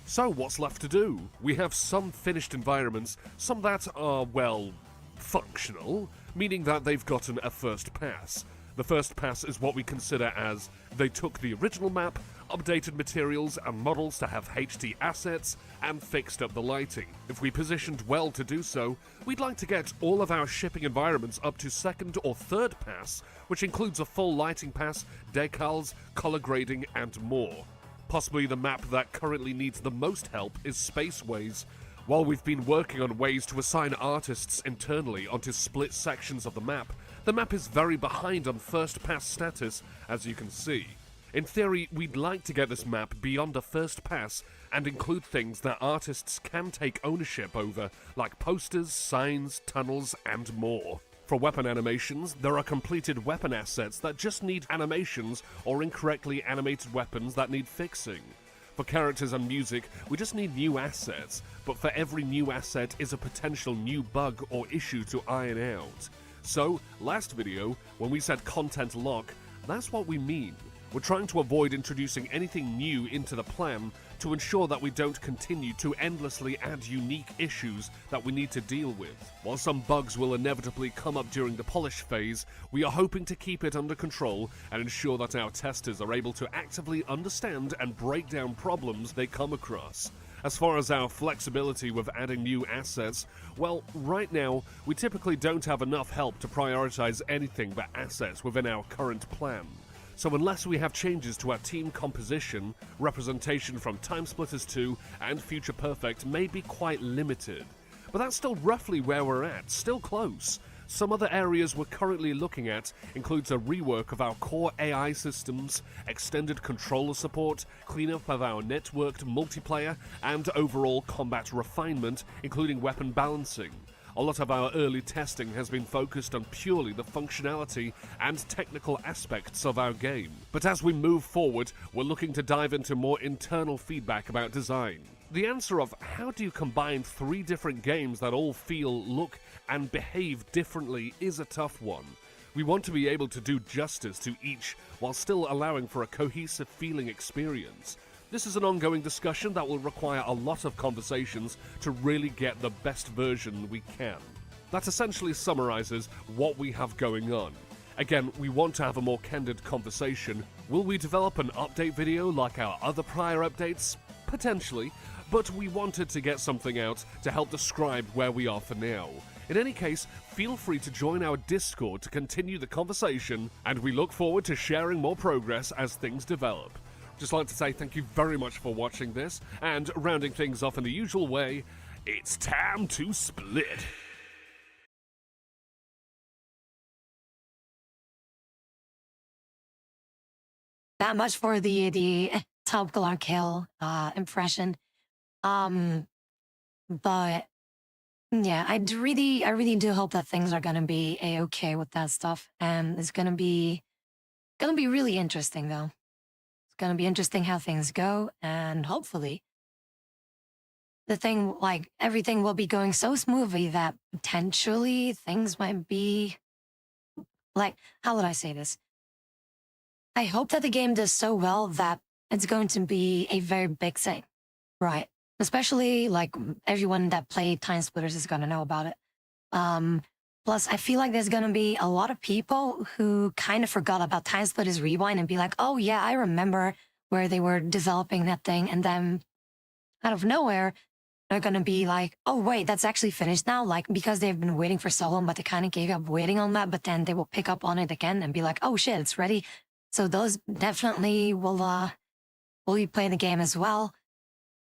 S5: So what's left to do? We have some finished environments, some that are, well, functional, meaning that they've gotten a first pass. The first pass is what we consider as they took the original map, updated materials and models to have HD assets, and fixed up the lighting. If we positioned well to do so, we'd like to get all of our shipping environments up to second or third pass, which includes a full lighting pass, decals, color grading, and more. Possibly the map that currently needs the most help is Spaceways. While we've been working on ways to assign artists internally onto split sections of the map is very behind on first pass status, as you can see. In theory, we'd like to get this map beyond a first pass and include things that artists can take ownership over, like posters, signs, tunnels, and more. For weapon animations, there are completed weapon assets that just need animations or incorrectly animated weapons that need fixing. For characters and music, we just need new assets, but for every new asset is a potential new bug or issue to iron out. So, last video, when we said content lock, that's what we mean. We're trying to avoid introducing anything new into the plan to ensure that we don't continue to endlessly add unique issues that we need to deal with. While some bugs will inevitably come up during the polish phase, we are hoping to keep it under control and ensure that our testers are able to actively understand and break down problems they come across. As far as our flexibility with adding new assets, well, right now, we typically don't have enough help to prioritize anything but assets within our current plan. So unless we have changes to our team composition, representation from Timesplitters 2 and Future Perfect may be quite limited. But that's still roughly where we're at, still close. Some other areas we're currently looking at includes a rework of our core AI systems, extended controller support, cleanup of our networked multiplayer, and overall combat refinement, including weapon balancing. A lot of our early testing has been focused on purely the functionality and technical aspects of our game. But as we move forward, we're looking to dive into more internal feedback about design. The answer of how do you combine 3 different games that all feel, look, and behave differently is a tough one. We want to be able to do justice to each while still allowing for a cohesive feeling experience. This is an ongoing discussion that will require a lot of conversations to really get the best version we can. That essentially summarizes what we have going on. Again, we want to have a more candid conversation. Will we develop an update video like our other prior updates? Potentially, but we wanted to get something out to help describe where we are for now. In any case, feel free to join our Discord to continue the conversation, and we look forward to sharing more progress as things develop. Just like to say thank you very much for watching this, and rounding things off in the usual way, it's time to split.
S1: That much for the top Clark Hill impression. But yeah, I really do hope that things are gonna be a-okay with that stuff, and it's gonna be really interesting though. It's gonna be interesting how things go, and hopefully everything will be going so smoothly that potentially things might be how would I say this? I hope that the game does so well that it's going to be a very big thing, right? Especially everyone that played Time Splitters is gonna know about it. Plus, I feel like there's gonna be a lot of people who kind of forgot about Time Splitters Rewind and be like, oh yeah, I remember where they were developing that thing, and then out of nowhere, they're gonna be like, oh wait, that's actually finished now, because they've been waiting for so long, but they kind of gave up waiting on that, but then they will pick up on it again and be like, oh shit, it's ready. So those definitely will be playing the game as well.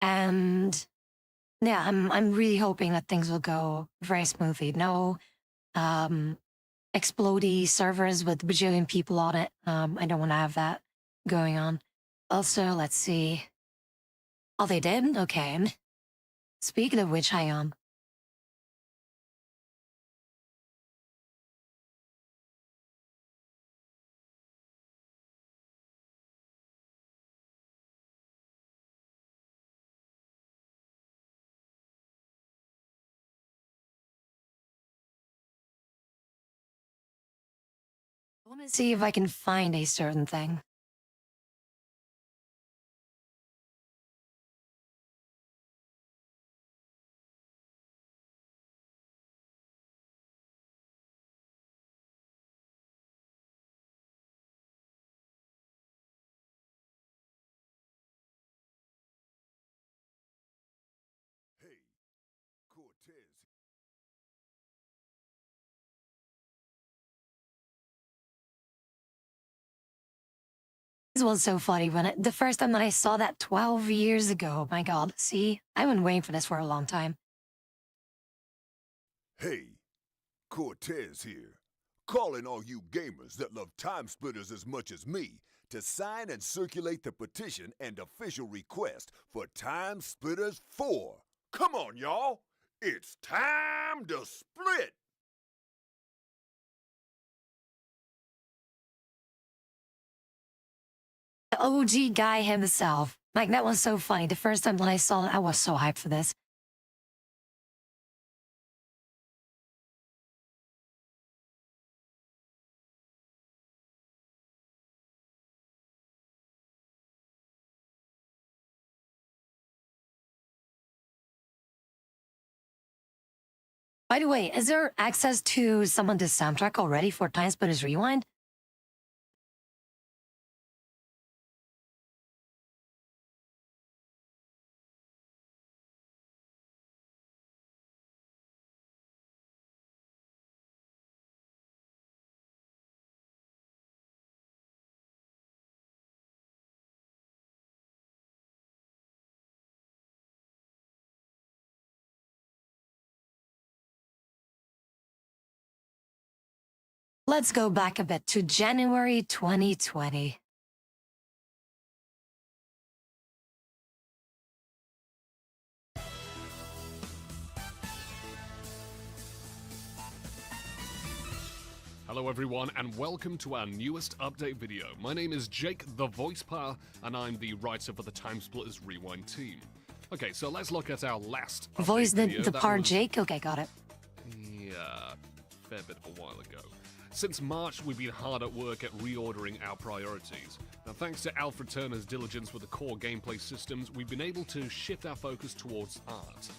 S1: And yeah, I'm really hoping that things will go very smoothly. No explodey servers with bajillion people on it. I don't want to have that going on. Also, let's see. Oh, they did? Okay. Speaking of which, hang on. I want to see if I can find a certain thing.
S3: Hey, Cortez.
S1: This was so funny the first time that I saw that 12 years ago. My God, see, I've been waiting for this for a long time.
S3: Hey, Cortez here. Calling all you gamers that love Time Splitters as much as me to sign and circulate the petition and official request for Time Splitters 4. Come on, y'all. It's time to split.
S1: The OG guy himself. Like, that was so funny. The first time that I saw it, I was so hyped for this. By the way, is there access to some of the soundtrack already for Time Splitters Rewind? Let's go back a bit to January 2020.
S5: Hello everyone and welcome to our newest update video. My name is Jake the Voice Par and I'm the writer for the Time Splitters Rewind team. Okay, so let's look at our last update
S1: Voice
S5: video.
S1: the
S5: That
S1: part
S5: was-
S1: Jake? Okay, got it.
S5: Yeah, fair bit of a while ago. Since March, we've been hard at work at reordering our priorities. Now, thanks to Alfred Turner's diligence with the core gameplay systems, we've been able to shift our focus towards art.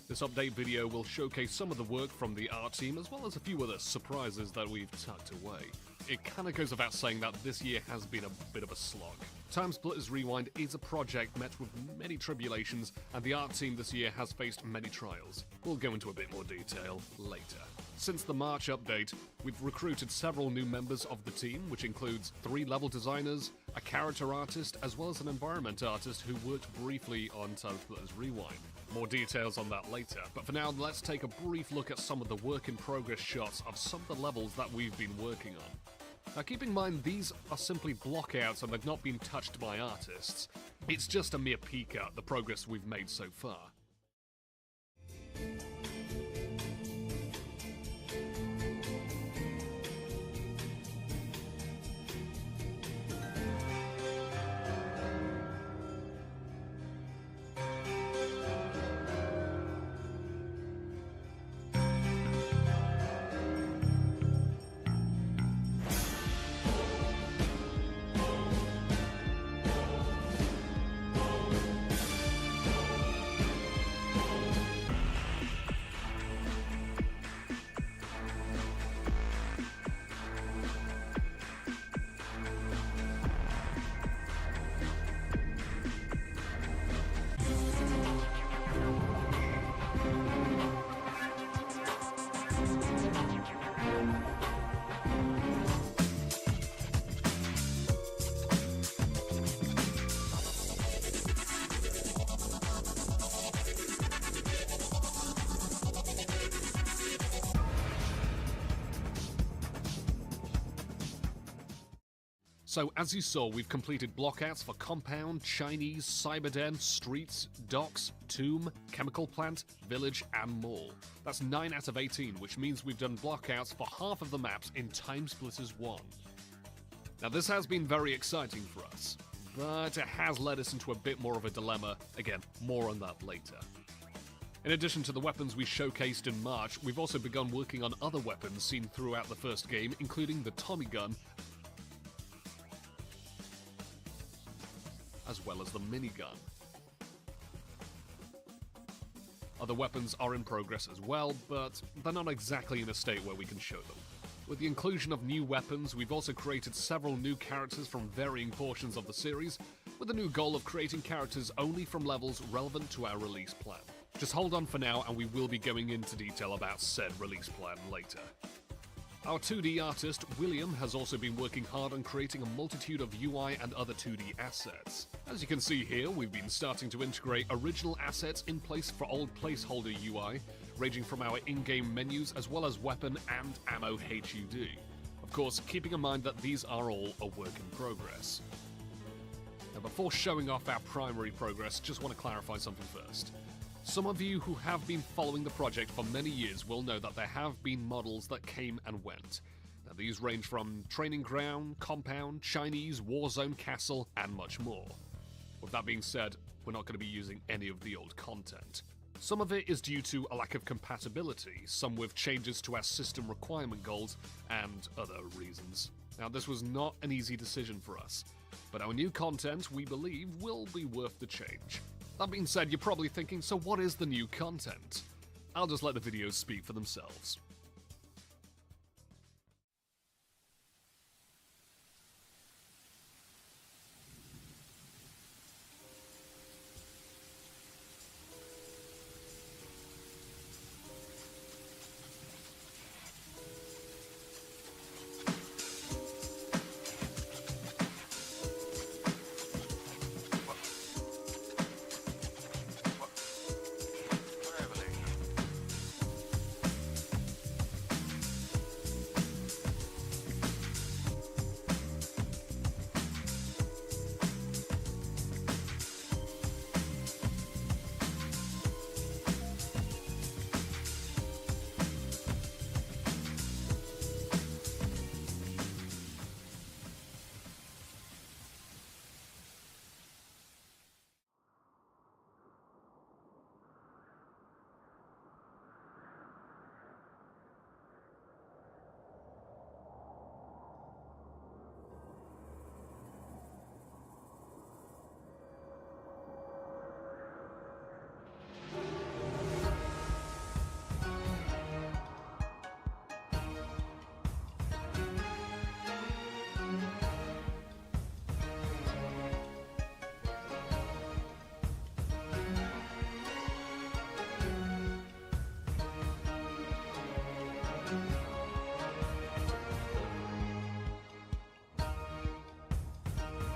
S5: This update video will showcase some of the work from the art team, as well as a few other surprises that we've tucked away. It kinda goes without saying that this year has been a bit of a slog. Time Splitters Rewind is a project met with many tribulations, and the art team this year has faced many trials. We'll go into a bit more detail later. Since the March update, we've recruited several new members of the team, which includes 3 level designers, a character artist, as well as an environment artist who worked briefly on Time Splitters Rewind. More details on that later, but for now, let's take a brief look at some of the work-in-progress shots of some of the levels that we've been working on. Now keep in mind, these are simply blockouts and they've not been touched by artists. It's just a mere peek at the progress we've made so far. So, as you saw, we've completed blockouts for Compound, Chinese, Cyberden, Streets, Docks, Tomb, Chemical Plant, Village, and Mall. That's 9 out of 18, which means we've done blockouts for half of the maps in Time Splitters 1. Now, this has been very exciting for us, but it has led us into a bit more of a dilemma. Again, more on that later. In addition to the weapons we showcased in March, we've also begun working on other weapons seen throughout the first game, including the Tommy gun, as well as the minigun. Other weapons are in progress as well, but they're not exactly in a state where we can show them. With the inclusion of new weapons, we've also created several new characters from varying portions of the series, with the new goal of creating characters only from levels relevant to our release plan. Just hold on for now and we will be going into detail about said release plan later. Our 2D artist, William, has also been working hard on creating a multitude of UI and other 2D assets. As you can see here, we've been starting to integrate original assets in place for old placeholder UI, ranging from our in-game menus as well as weapon and ammo HUD. Of course, keeping in mind that these are all a work in progress. Now, before showing off our primary progress, just want to clarify something first. Some of you who have been following the project for many years will know that there have been models that came and went. Now, these range from Training Ground, Compound, Chinese, Warzone Castle, and much more. With that being said, we're not going to be using any of the old content. Some of it is due to a lack of compatibility, some with changes to our system requirement goals, and other reasons. Now, this was not an easy decision for us, but our new content, we believe, will be worth the change. That being said, you're probably thinking, so what is the new content? I'll just let the videos speak for themselves.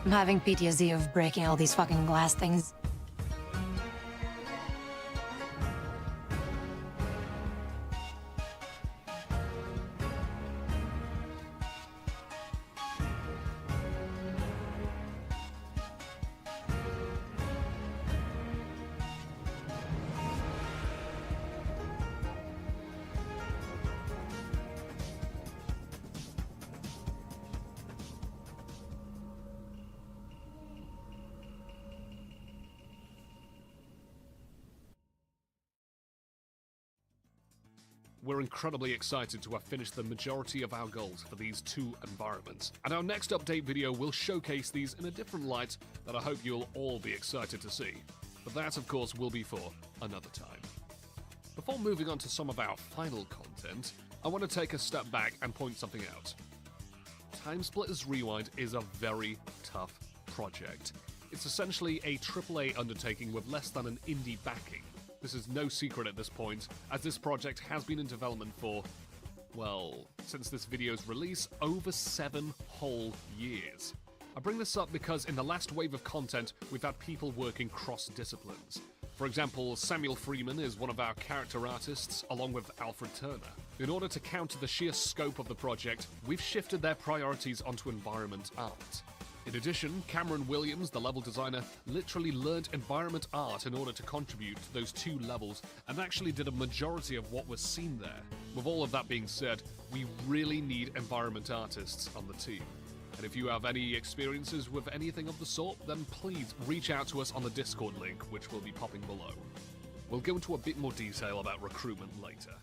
S1: I'm having PTSD of breaking all these fucking glass things.
S5: We're incredibly excited to have finished the majority of our goals for these two environments, and our next update video will showcase these in a different light that I hope you'll all be excited to see. But that, of course, will be for another time. Before moving on to some of our final content, I want to take a step back and point something out. TimeSplitters Rewind is a very tough project. It's essentially a AAA undertaking with less than an indie backing. This is no secret at this point, as this project has been in development for, well, since this video's release, over 7 whole years. I bring this up because in the last wave of content, we've had people working cross-disciplines. For example, Samuel Freeman is one of our character artists, along with Alfred Turner. In order to counter the sheer scope of the project, we've shifted their priorities onto environment art. In addition, Cameron Williams, the level designer, literally learned environment art in order to contribute to those 2 levels and actually did a majority of what was seen there. With all of that being said, we really need environment artists on the team. And if you have any experiences with anything of the sort, then please reach out to us on the Discord link, which will be popping below. We'll go into a bit more detail about recruitment later.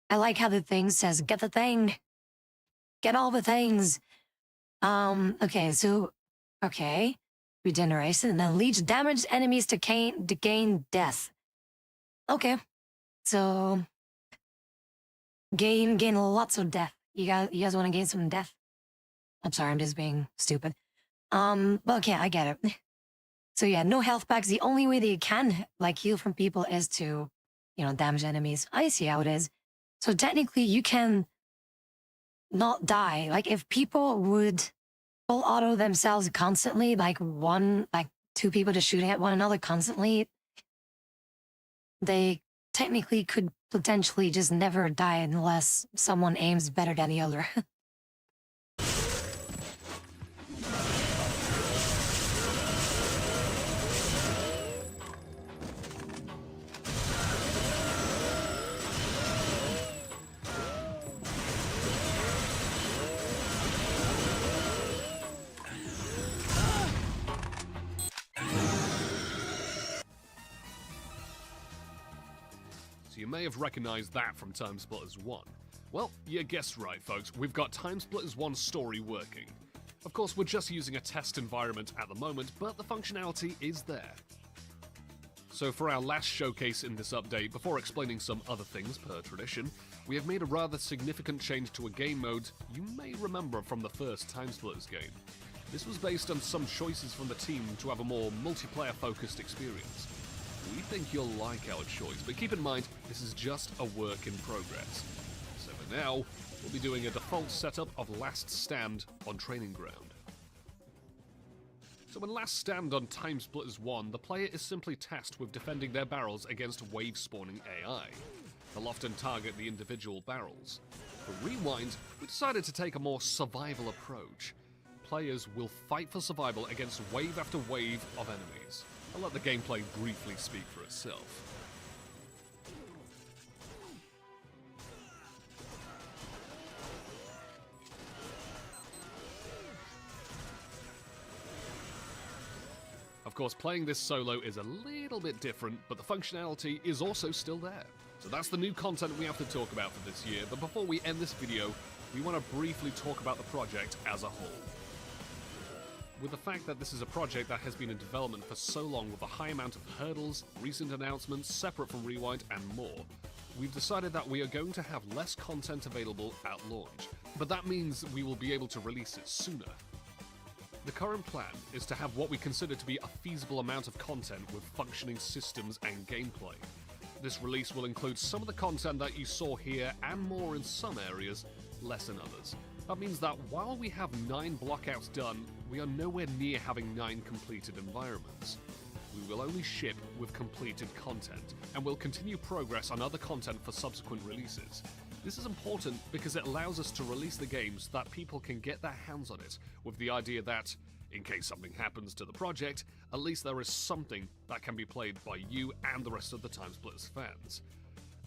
S1: I like how the thing says, get the thing. Get all the things. Okay, so, okay. Regeneration, and then leech damaged enemies to gain death. Okay, so gain lots of death. You guys want to gain some death? I'm sorry, I'm just being stupid. But okay, I get it. So yeah, no health packs. The only way that you can like heal from people is to, damage enemies. I see how it is. So technically, you can not die. Like if people would full auto themselves constantly, like two people just shooting at one another constantly, they technically could potentially just never die unless someone aims better than the other.
S5: So you may have recognized that from Time Splitters 1. Well, you guessed right, folks. We've got Time Splitters 1 story working. Of course, we're just using a test environment at the moment, but the functionality is there. So for our last showcase in this update, before explaining some other things per tradition, we have made a rather significant change to a game mode you may remember from the first Time Splitters game. This was based on some choices from the team to have a more multiplayer-focused experience. We think you'll like our choice, but keep in mind, this is just a work in progress. So for now, we'll be doing a default setup of Last Stand on Training Ground. So in Last Stand on Time Splitters 1, the player is simply tasked with defending their barrels against wave-spawning AI. They'll often target the individual barrels. For Rewind, we decided to take a more survival approach. Players will fight for survival against wave after wave of enemies. I'll let the gameplay briefly speak for itself. Of course, playing this solo is a little bit different, but the functionality is also still there. So that's the new content we have to talk about for this year, but before we end this video, we want to briefly talk about the project as a whole. With the fact that this is a project that has been in development for so long with a high amount of hurdles, recent announcements separate from Rewind and more, we've decided that we are going to have less content available at launch, but that means we will be able to release it sooner. The current plan is to have what we consider to be a feasible amount of content with functioning systems and gameplay. This release will include some of the content that you saw here and more in some areas, less in others. That means that while we have 9 blockouts done, we are nowhere near having 9 completed environments. We will only ship with completed content, and will continue progress on other content for subsequent releases. This is important because it allows us to release the game so that people can get their hands on it, with the idea that, in case something happens to the project, at least there is something that can be played by you and the rest of the Time Splitters fans.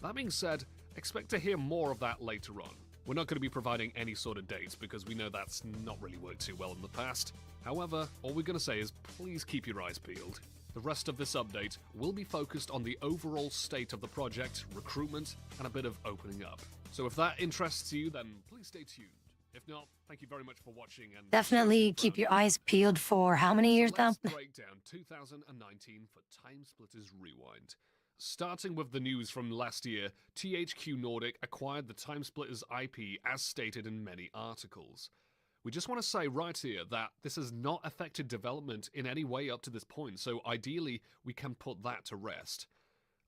S5: That being said, expect to hear more of that later on. We're not going to be providing any sort of dates because we know that's not really worked too well in the past. However, all we're going to say is please keep your eyes peeled. The rest of this update will be focused on the overall state of the project, recruitment, and a bit of opening up. So if that interests you, then please stay tuned. If not, thank you very much for watching, and
S1: Definitely keep your eyes peeled for how many years now?
S5: let's break down 2019 for Time Splitters Rewind. Starting with the news from last year, THQ Nordic acquired the Time Splitters IP as stated in many articles. We just want to say right here that this has not affected development in any way up to this point, so ideally we can put that to rest.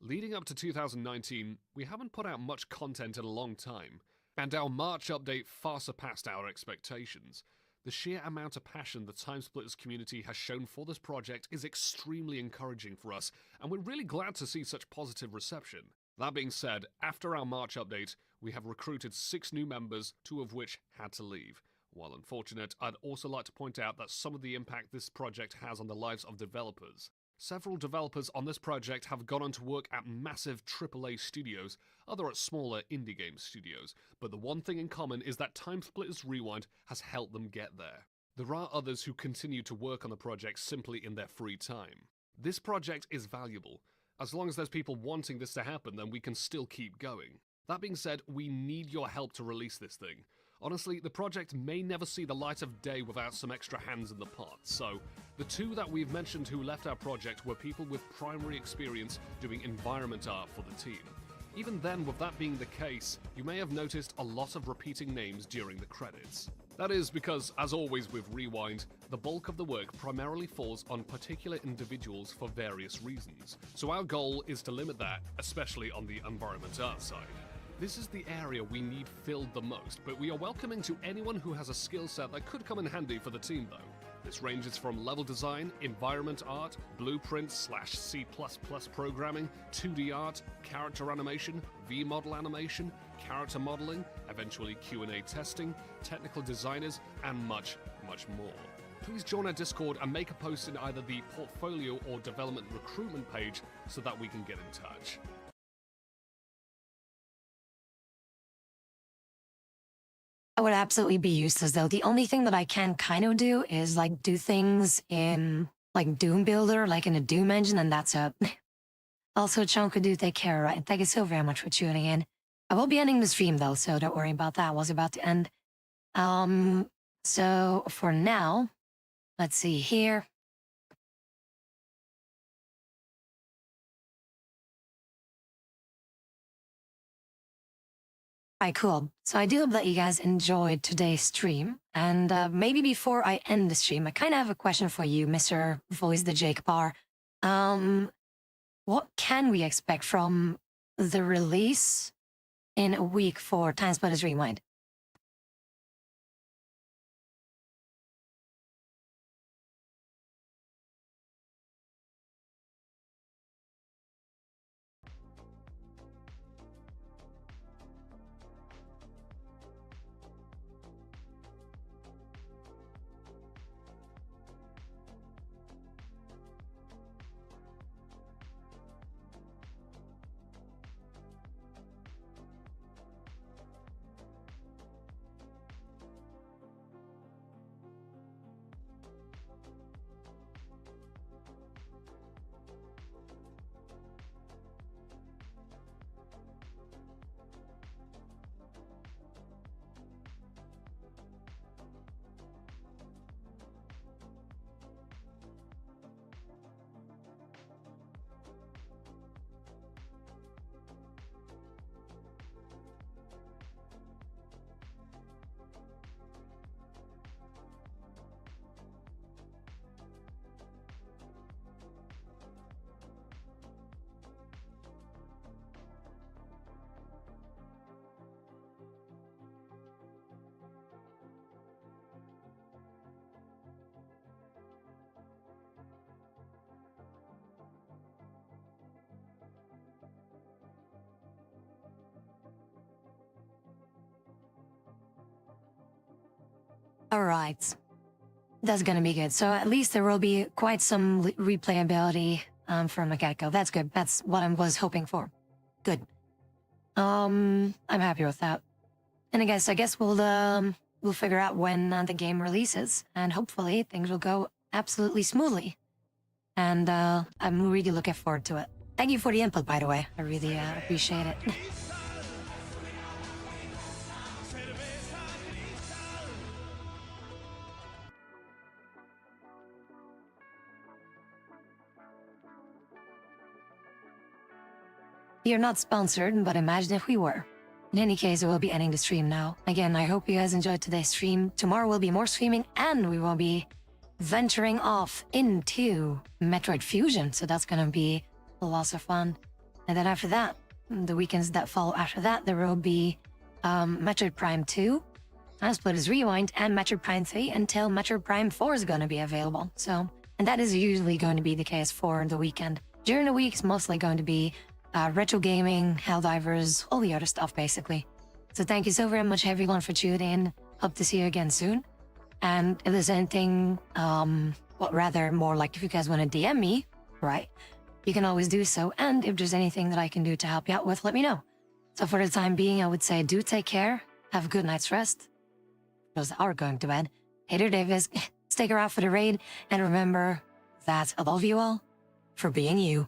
S5: Leading up to 2019, we haven't put out much content in a long time, and our March update far surpassed our expectations. The sheer amount of passion the Time Splitters community has shown for this project is extremely encouraging for us, and we're really glad to see such positive reception. That being said, after our March update, we have recruited 6 new members, 2 of which had to leave. While unfortunate, I'd also like to point out that some of the impact this project has on the lives of developers. Several developers on this project have gone on to work at massive AAA studios, other at smaller indie game studios, but the one thing in common is that Time Splitters Rewind has helped them get there. There are others who continue to work on the project simply in their free time. This project is valuable. As long as there's people wanting this to happen, then we can still keep going. That being said, we need your help to release this thing. Honestly, the project may never see the light of day without some extra hands in the pot, so the two that we've mentioned who left our project were people with primary experience doing environment art for the team. Even then, with that being the case, you may have noticed a lot of repeating names during the credits. That is because, as always with Rewind, the bulk of the work primarily falls on particular individuals for various reasons, so our goal is to limit that, especially on the environment art side. This is the area we need filled the most, but we are welcoming to anyone who has a skill set that could come in handy for the team though. This ranges from level design, environment art, blueprints/C++ programming, 2D art, character animation, V-model animation, character modeling, eventually Q&A testing, technical designers, and much, much more. Please join our Discord and make a post in either the portfolio or development recruitment page so that we can get in touch.
S1: I would absolutely be useless though. The only thing that I can kind of do is like do things in like Doom Builder, like in a Doom engine, and that's it. Also, Chonka, do take care, right? Thank you so very much for tuning in. I will be ending the stream though, so don't worry about that. I was about to end. So for now, let's see here. Alright, cool. So I do hope that you guys enjoyed today's stream. And maybe before I end the stream, I kind of have a question for you, Mr. Voice the Jake Bar. What can we expect from the release in a week for Time Splitters Rewind? All right. That's gonna be good. So at least there will be quite some replayability from a get-go. That's good. That's what I was hoping for. Good. I'm happy with that. And I guess we'll figure out when the game releases, and hopefully things will go absolutely smoothly. And I'm really looking forward to it. Thank you for the input, by the way. I really appreciate it. You're not sponsored, but imagine if we were. In any case, we'll be ending the stream now. Again, I hope you guys enjoyed today's stream. Tomorrow will be more streaming, and we will be venturing off into Metroid Fusion, so that's gonna be lots of fun. And then after that, the weekends that follow after that, there will be Metroid Prime 2, Time Splitters Rewind, and Metroid Prime 3 until Metroid Prime 4 is gonna be available. So, and that is usually going to be the case for the weekend. During the week, it's mostly going to be retro gaming, Helldivers, all the other stuff, basically. So thank you so very much, everyone, for tuning in. Hope to see you again soon. And if there's anything, rather more like if you guys want to DM me, right, you can always do so. And if there's anything that I can do to help you out with, let me know. So for the time being, I would say do take care, have a good night's rest. Those that are going to bed. Hater Davis, stick around for the raid, and remember that I love you all for being you.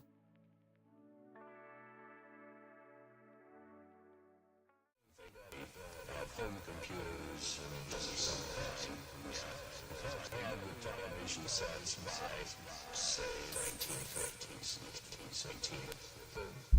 S7: Home computers 2017, the